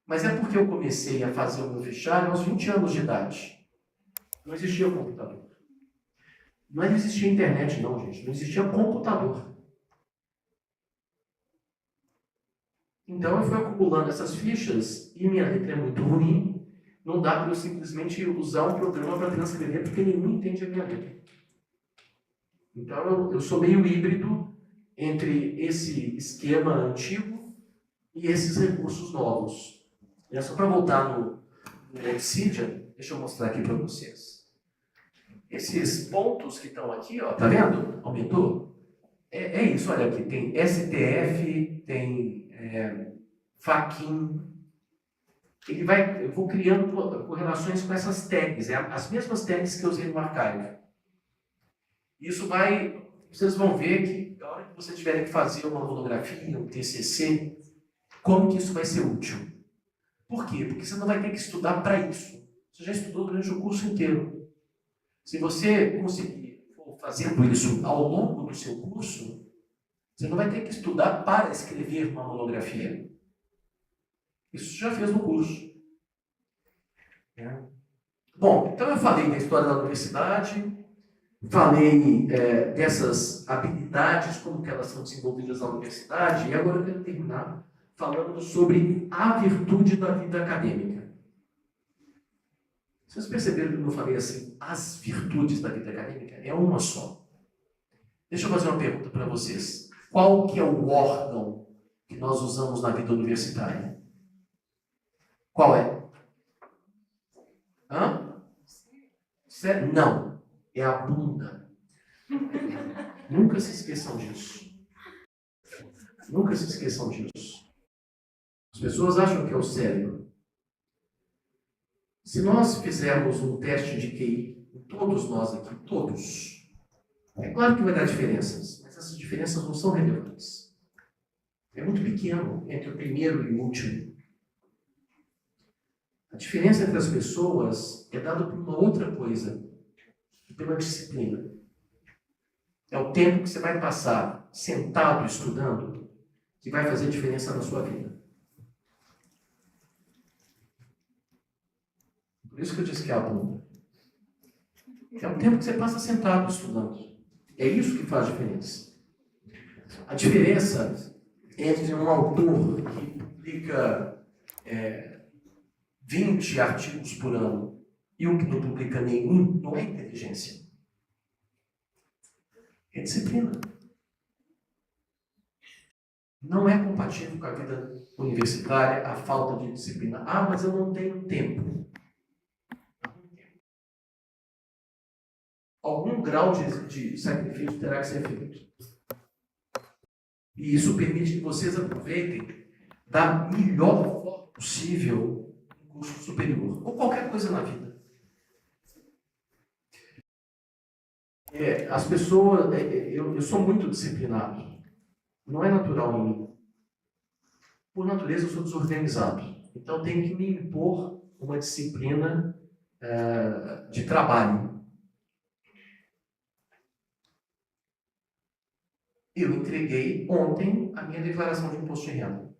Mas é porque eu comecei a fazer o meu fichário aos 20 anos de idade. Não existia o computador. Não existia internet, não, gente. Não existia computador. Então eu fui acumulando essas fichas e minha letra é muito ruim. Não dá para eu simplesmente usar um programa para transcrever, porque nenhum entende a minha letra. Então eu sou meio híbrido entre esse esquema antigo e esses recursos novos. É só para voltar no Obsidian, deixa eu mostrar aqui para vocês. Esses pontos que estão aqui, ó, tá vendo? Aumentou? É isso, olha aqui, tem STF, tem FAQIM. Eu vou criando correlações com essas tags, as mesmas tags que eu usei no Archive. Isso vocês vão ver que na hora que vocês tiverem que fazer uma monografia, um TCC, como que isso vai ser útil. Por quê? Porque você não vai ter que estudar para isso. Você já estudou durante o curso inteiro. Se você conseguir fazendo isso ao longo do seu curso, você não vai ter que estudar para escrever uma monografia. Isso você já fez no curso. Bom, então eu falei da história da universidade, falei dessas habilidades, como que elas são desenvolvidas na universidade, e agora eu quero terminar falando sobre a virtude da vida acadêmica. Vocês perceberam que eu falei assim, as virtudes da vida acadêmica? É uma só. Deixa eu fazer uma pergunta para vocês. Qual que é o órgão que nós usamos na vida universitária? Qual é? Não. É a bunda. Nunca se esqueçam disso. Nunca se esqueçam disso. As pessoas acham que é o cérebro. Se nós fizermos um teste de QI, todos nós aqui, todos, é claro que vai dar diferenças, mas essas diferenças não são relevantes. É muito pequeno entre o primeiro e o último. A diferença entre as pessoas é dada por uma outra coisa, pela disciplina. É o tempo que você vai passar sentado estudando que vai fazer diferença na sua vida. Por isso que eu disse que é a bunda. É o tempo que você passa sentado estudando. É isso que faz diferença. A diferença entre um autor que publica 20 artigos por ano e um que não publica nenhum não é inteligência. É disciplina. Não é compatível com a vida universitária a falta de disciplina. Ah, mas eu não tenho tempo. Algum grau de sacrifício terá que ser feito. E isso permite que vocês aproveitem da melhor forma possível o curso superior, ou qualquer coisa na vida. As pessoas, eu sou muito disciplinado. Não é natural em mim. Por natureza, eu sou desorganizado. Então, tenho que me impor uma disciplina de trabalho. Eu entreguei ontem a minha declaração de imposto de renda.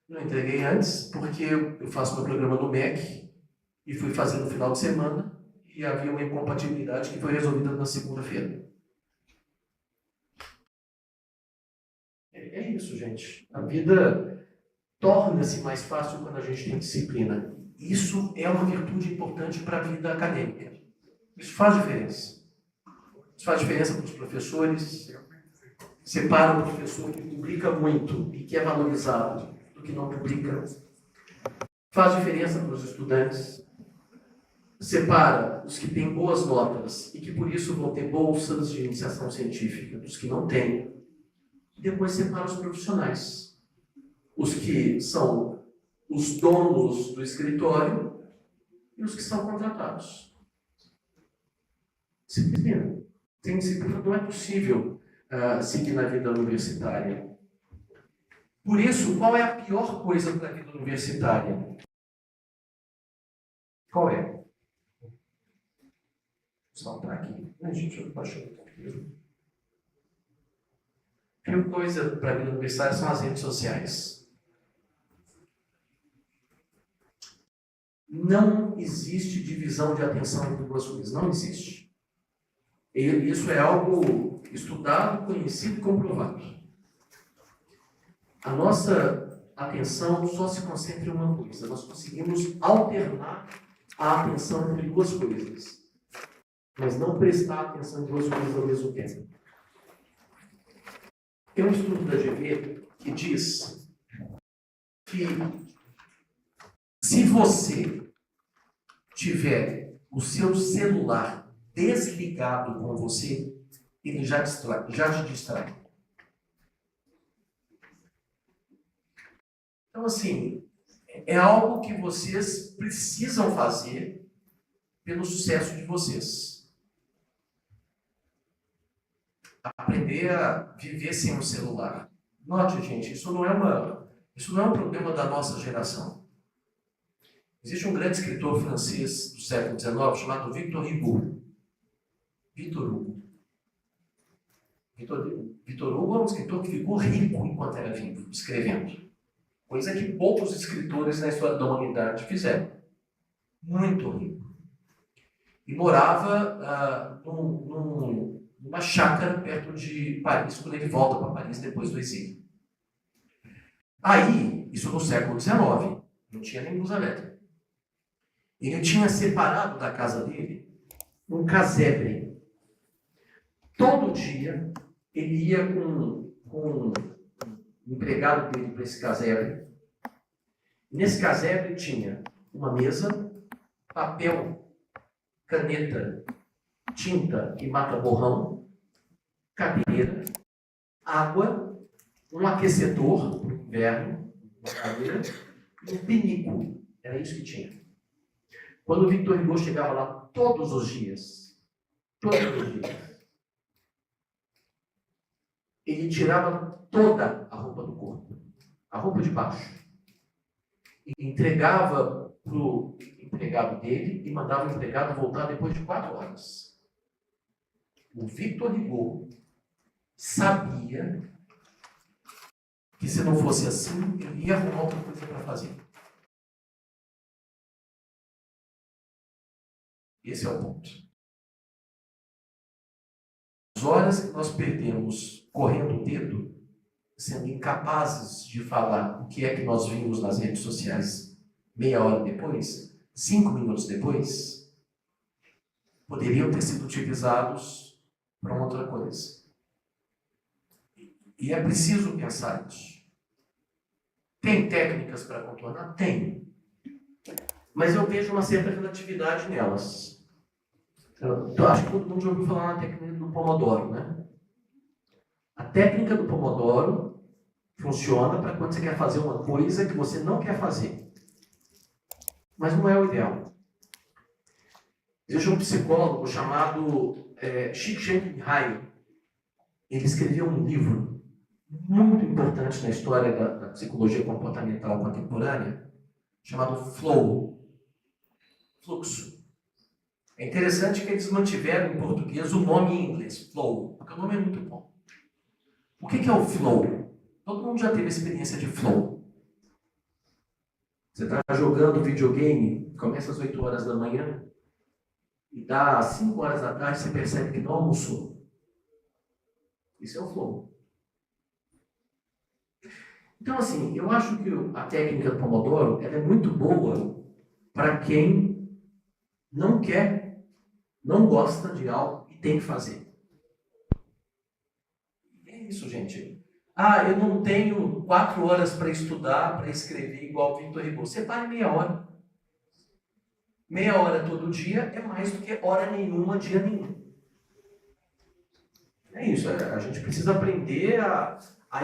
Não entreguei antes, porque eu faço meu programa no MEC e fui fazer no final de semana e havia uma incompatibilidade que foi resolvida na segunda-feira. É isso, gente. A vida torna-se mais fácil quando a gente tem disciplina. Isso é uma virtude importante para a vida acadêmica. Isso faz diferença. Isso faz diferença para os professores. Separa o professor que publica muito e que é valorizado do que não publica. Faz diferença para os estudantes. Separa os que têm boas notas e que por isso vão ter bolsas de iniciação científica dos que não têm. E depois separa os profissionais. Os que são os donos do escritório e os que são contratados. Disciplina. Sem disciplina não é possível seguir na vida universitária. Por isso, qual é a pior coisa para a vida universitária? Qual é? Vou saltar aqui. Gente, eu baixei um pouquinho. A pior coisa para a vida universitária são as redes sociais. Não existe divisão de atenção entre duas coisas. Não existe. E isso é algo estudado, conhecido e comprovado. A nossa atenção só se concentra em uma coisa. Nós conseguimos alternar a atenção entre duas coisas, mas não prestar atenção em duas coisas ao mesmo tempo. Tem um estudo da GV que diz que se você tiver o seu celular desligado com você, ele já te distrai. Então, assim, é algo que vocês precisam fazer pelo sucesso de vocês. Aprender a viver sem o celular. Note, gente, isso não é um problema da nossa geração. Existe um grande escritor francês do século XIX chamado Victor Hugo. Victor Hugo é um escritor que ficou rico enquanto era vivo, escrevendo. Coisa que poucos escritores na história da humanidade fizeram. Muito rico. E morava numa chácara perto de Paris, quando ele volta para Paris depois do exílio. Aí, isso no século XIX, não tinha nem luz elétrica. Ele tinha separado da casa dele um casebre. Todo dia, ele ia com o empregado dele para esse casebre. Nesse casebre tinha uma mesa, papel, caneta, tinta e mata-borrão, cadeira, água, um aquecedor para o inverno, uma cadeira, e um pinico. Era isso que tinha. Quando o Victor Hugo chegava lá todos os dias, ele tirava toda a roupa do corpo, a roupa de baixo, e entregava para o empregado dele e mandava o empregado voltar depois de 4 horas. O Victor Hugo sabia que se não fosse assim, ele ia arrumar outra coisa para fazer. Esse é o ponto. As horas que nós perdemos correndo o dedo, sendo incapazes de falar o que é que nós vimos nas redes sociais meia hora depois, 5 minutos depois, poderiam ter sido utilizados para outra coisa. E é preciso pensar nisso. Tem técnicas para contornar? Tem. Mas eu vejo uma certa relatividade nelas. Eu acho que todo mundo já ouviu falar na técnica do Pomodoro, né? A técnica do Pomodoro funciona para quando você quer fazer uma coisa que você não quer fazer. Mas não é o ideal. Existe um psicólogo chamado Csikszentmihalyi. Ele escreveu um livro muito importante na história da psicologia comportamental contemporânea, chamado Flow, fluxo. É interessante que eles mantiveram em português o nome em inglês, Flow, porque o nome é muito bom. O que é o Flow? Todo mundo já teve a experiência de Flow. Você está jogando videogame, começa às 8 horas da manhã, e dá às 5 horas da tarde, você percebe que não almoçou. Isso é o Flow. Então, assim, eu acho que a técnica do Pomodoro ela é muito boa para quem não quer, não gosta de algo e tem que fazer. É isso, gente. Ah, eu não tenho 4 horas para estudar, para escrever igual o Victor Hugo. Você para meia hora. Meia hora todo dia é mais do que hora nenhuma, dia nenhum. É isso, a gente precisa aprender a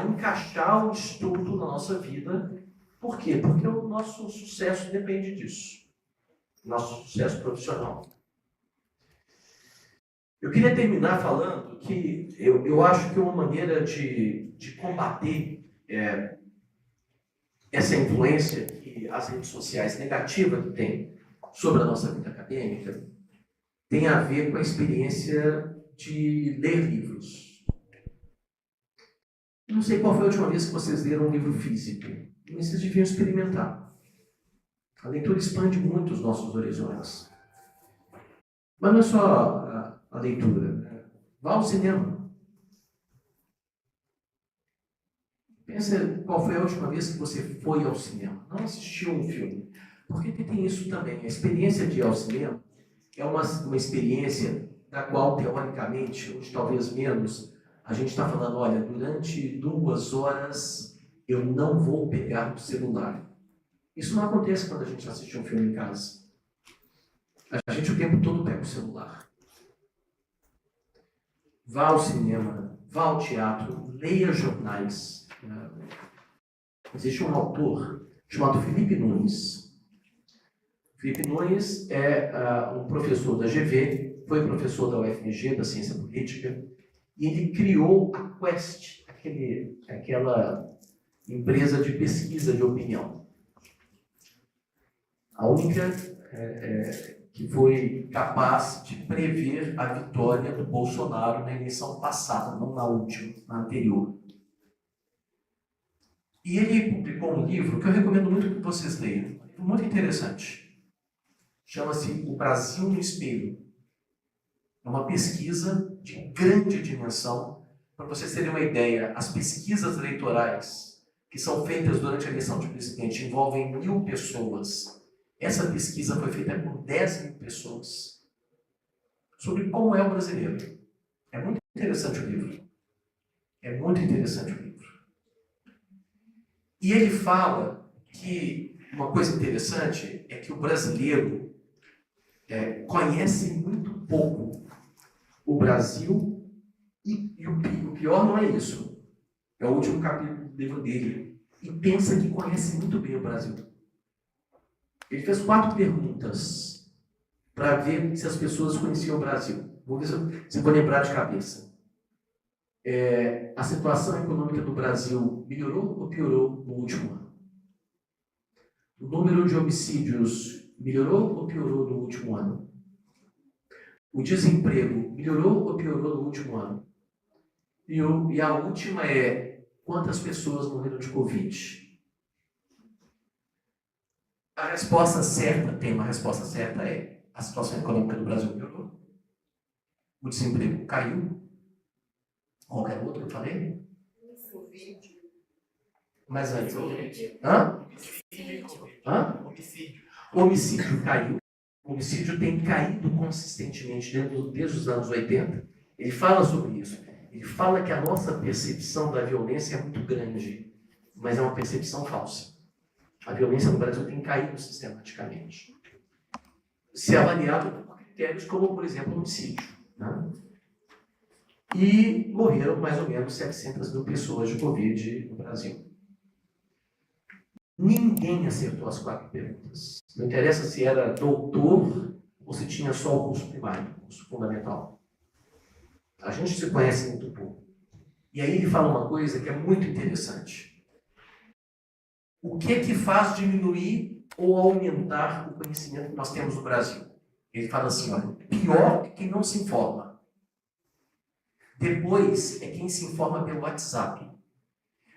encaixar o estudo na nossa vida. Por quê? Porque o nosso sucesso depende disso. Nosso sucesso profissional. Eu queria terminar falando que eu acho que uma maneira de combater essa influência que as redes sociais negativa que tem sobre a nossa vida acadêmica tem a ver com a experiência de ler livros. Eu não sei qual foi a última vez que vocês leram um livro físico, mas vocês deviam experimentar. A leitura expande muito os nossos horizontes. Mas não é só a leitura. Vá ao cinema. Pensa qual foi a última vez que você foi ao cinema. Não assistiu um filme. Porque tem isso também. A experiência de ir ao cinema é uma experiência da qual, teoricamente, ou talvez menos, a gente está falando, olha, durante 2 horas eu não vou pegar o celular. Isso não acontece quando a gente assiste um filme em casa. A gente o tempo todo pega o celular. Vá ao cinema, vá ao teatro, leia jornais. Existe um autor chamado Felipe Nunes. Felipe Nunes é um professor da GV, foi professor da UFMG, da Ciência Política, e ele criou a Quest, aquela empresa de pesquisa de opinião. A única que foi capaz de prever a vitória do Bolsonaro na eleição passada, não na última, na anterior. E ele publicou um livro que eu recomendo muito que vocês leiam, um livro muito interessante. Chama-se O Brasil no Espelho. É uma pesquisa de grande dimensão. Para vocês terem uma ideia, as pesquisas eleitorais que são feitas durante a eleição de presidente envolvem 1.000 pessoas. Essa pesquisa foi feita por 10.000 pessoas. Sobre como é o brasileiro. É muito interessante o livro. É muito interessante o livro. E ele fala que uma coisa interessante é que o brasileiro conhece muito pouco o Brasil e o pior não é isso. É o último capítulo do livro dele. E pensa que conhece muito bem o Brasil. Ele fez 4 perguntas para ver se as pessoas conheciam o Brasil. Vou ver se eu vou lembrar de cabeça. A situação econômica do Brasil melhorou ou piorou no último ano? O número de homicídios melhorou ou piorou no último ano? O desemprego melhorou ou piorou no último ano? E a última é, quantas pessoas morreram de Covid? A resposta certa, tem uma resposta certa, é a situação econômica do Brasil melhorou. O desemprego caiu. Qualquer outro que eu falei? Mas antes. O homicídio caiu. O homicídio tem caído consistentemente desde os anos 80. Ele fala sobre isso. Ele fala que a nossa percepção da violência é muito grande, mas é uma percepção falsa. A violência no Brasil tem caído sistematicamente. Se avaliado por critérios como, por exemplo, o homicídio. Né? E morreram mais ou menos 700 mil pessoas de Covid no Brasil. Ninguém acertou as 4 perguntas. Não interessa se era doutor ou se tinha só o curso primário, o curso fundamental. A gente se conhece muito pouco. E aí ele fala uma coisa que é muito interessante. O que é que faz diminuir ou aumentar o conhecimento que nós temos no Brasil? Ele fala assim, olha, pior é quem não se informa. Depois é quem se informa pelo WhatsApp.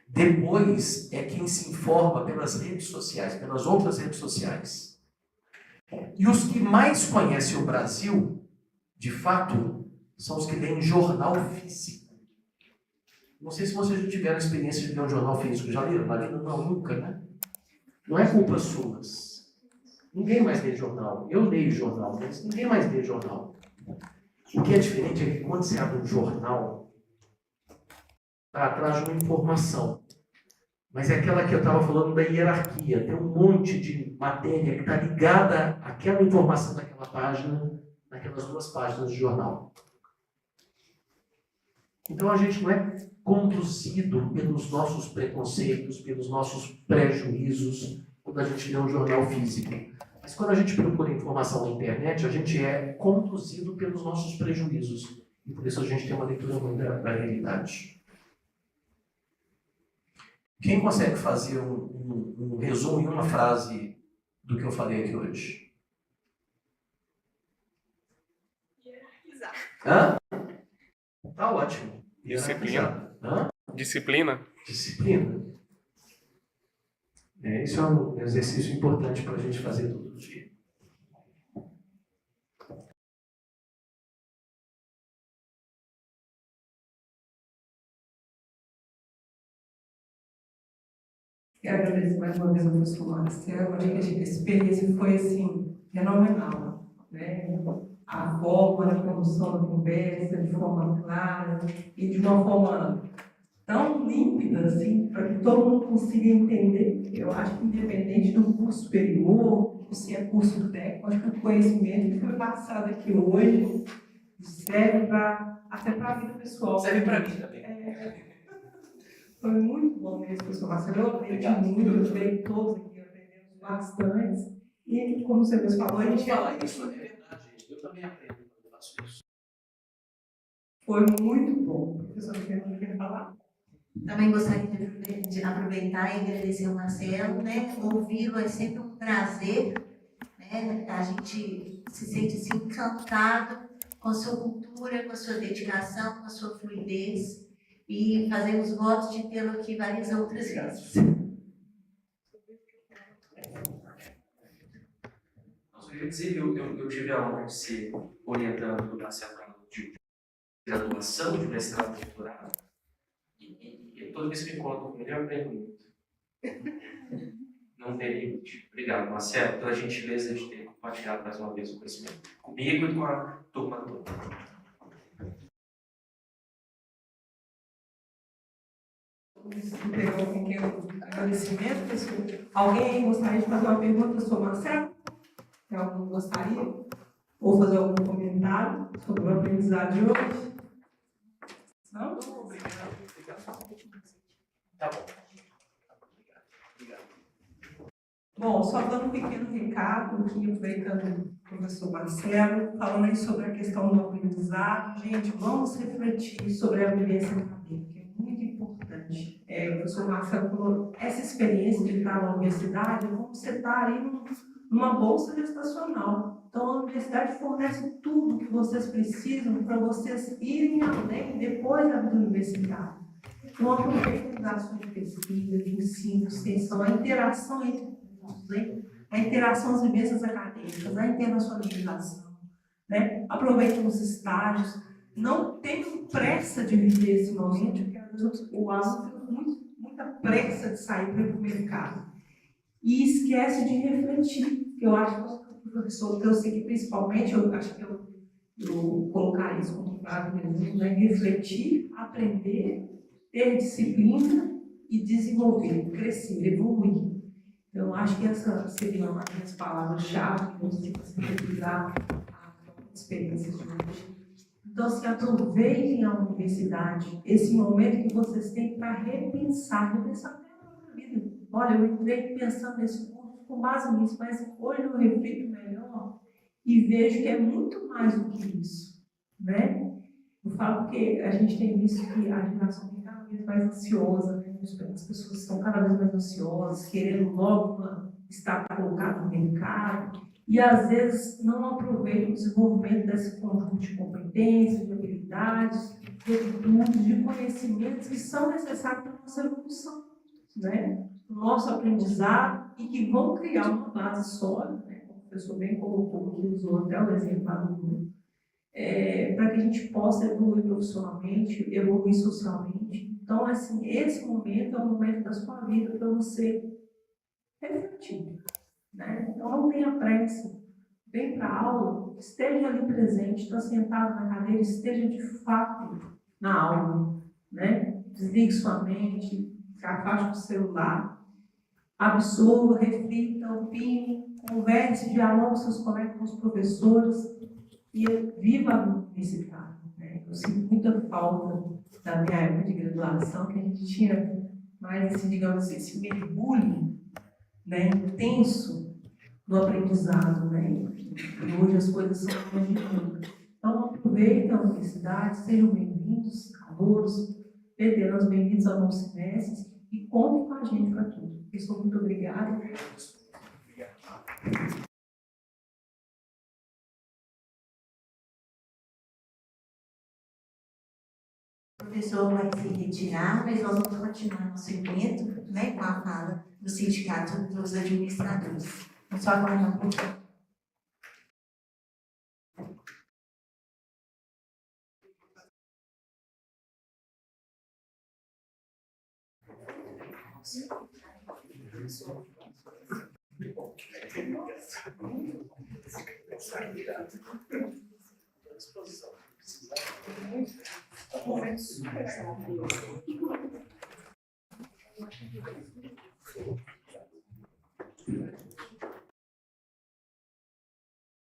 Depois é quem se informa pelas redes sociais, pelas outras redes sociais. E os que mais conhecem o Brasil, de fato, são os que leem jornal físico. Não sei se vocês já tiveram a experiência de ler um jornal físico. Já leram? Na vida não, nunca, né? Não é culpa suas. Ninguém mais lê jornal. Eu leio jornal, mas ninguém mais lê jornal. O que é diferente é que quando você abre um jornal, está atrás de uma informação. Mas é aquela que eu estava falando da hierarquia. Tem um monte de matéria que está ligada àquela informação daquela página, naquelas 2 páginas de jornal. Então a gente não é conduzido pelos nossos preconceitos, pelos nossos prejuízos, quando a gente lê um jornal físico. Mas quando a gente procura informação na internet, a gente é conduzido pelos nossos prejuízos. E por isso a gente tem uma leitura ruim da realidade. Quem consegue fazer um resumo em uma frase do que eu falei aqui hoje? Hã? Tá ótimo. Disciplina. Hã? Disciplina. Disciplina. Isso é um exercício importante para a gente fazer todo dia. Quero agradecer mais uma vez ao professor Marcelo. Acho que a experiência foi assim, fenomenal. Né? A forma, a condução da conversa, de forma clara e de uma forma tão límpida, assim, para que todo mundo consiga entender. Eu acho que independente do curso superior, se é curso técnico, acho que o conhecimento que foi passado aqui hoje serve até para a vida pessoal. Serve para mim também. Foi muito bom mesmo, professor Marcelo. Eu aprendi muito, eu veio todos aqui, aprendemos bastante. E, como você mesmo falou, a gente fala isso, é verdade. Eu também aprendo quando eu faço isso. Foi muito bom. Professor, quer falar? Também gostaria de aproveitar e agradecer o Marcelo, né? Ouvi-lo é sempre um prazer, né? A gente se sente assim, encantado com a sua cultura, com a sua dedicação, com a sua fluidez e fazemos votos de tê-lo aqui várias outras vezes. Eu queria dizer, eu tive a honra de ser orientando do Marcelo de graduação, de mestrado, de doutorado, e toda vez que eu encontro com ele, eu aprendo muito. Não tem limite. Obrigado, Marcelo, pela gentileza de ter compartilhado mais uma vez o conhecimento comigo e com a turma toda. Pegou com quem o agradecimento, pessoal. Alguém gostaria de fazer uma pergunta, professor Marcelo? Alguém gostaria? Ou fazer algum comentário sobre o aprendizado de hoje? Não? Obrigado. Tá bom. Obrigado. Bom, só dando um pequeno recado aqui, aproveitando o professor Marcelo, falando aí sobre a questão do aprendizado. Gente, vamos refletir sobre a vivência acadêmica, é muito importante. O professor Marcelo falou, essa experiência de estar na universidade, como você está aí numa bolsa gestacional. Então, a universidade fornece tudo que vocês precisam para vocês irem além depois da vida universitária. Então, aproveitem as ações de pesquisa, de ensino, de extensão, a interação entre cursos, a interação às vivências acadêmicas, a internacionalização, né? Aproveitem os estágios. Não tenham pressa de viver esse momento, porque às vezes o aluno tem muita pressa de sair para o mercado. E esquece de refletir, que eu acho que o professor trouxe aqui principalmente, eu acho que eu colocaria isso como maravilhoso, né? Refletir, aprender, ter disciplina e desenvolver, crescer, evoluir. Então, acho que essa seria uma das palavras-chave que você sintetizar a experiência de hoje. Então, assim, aproveitem a universidade, esse momento que vocês têm para repensar a própria vida. Olha, eu entrei pensando nesse curso com base nisso, mas hoje eu reflito melhor e vejo que é muito mais do que isso, né? Eu falo porque a gente tem visto que a geração tem cada vez mais ansiosa, né? As pessoas estão cada vez mais ansiosas, querendo logo estar colocado no mercado, e às vezes não aproveitam o desenvolvimento desse conjunto de competências, de habilidades, de atitudes, de conhecimentos que são necessários para a nossa evolução, né? O nosso aprendizado, e que vão criar uma base sólida, né? Como o professor bem colocou, que usou até o exemplo lá do grupo, para que a gente possa evoluir profissionalmente, evoluir socialmente. Então, assim, esse momento é o momento da sua vida para você refletir, né? Então, não tenha pressa. Vem para a aula, esteja ali presente, está sentado na cadeira, esteja de fato na aula, né? Desligue sua mente, se afaste do celular, absorva, reflita, opine, converse, dialogue com seus colegas, com os professores, e viva a universidade, né? Eu sinto muita falta da minha época de graduação, que a gente tinha mais, assim, digamos assim, esse mergulho, né, intenso do aprendizado, né? E hoje as coisas são mais dinâmicas. Então, aproveitem a universidade, sejam bem-vindos, calouros, veteranos, bem-vindos ao novo semestre, e contem com a gente para tudo. Pessoal, muito obrigada. O professor vai se retirar, mas nós vamos continuar nosso evento, né, com a fala do Sindicato dos Administradores. Vamos só aguardar um pouquinho. Super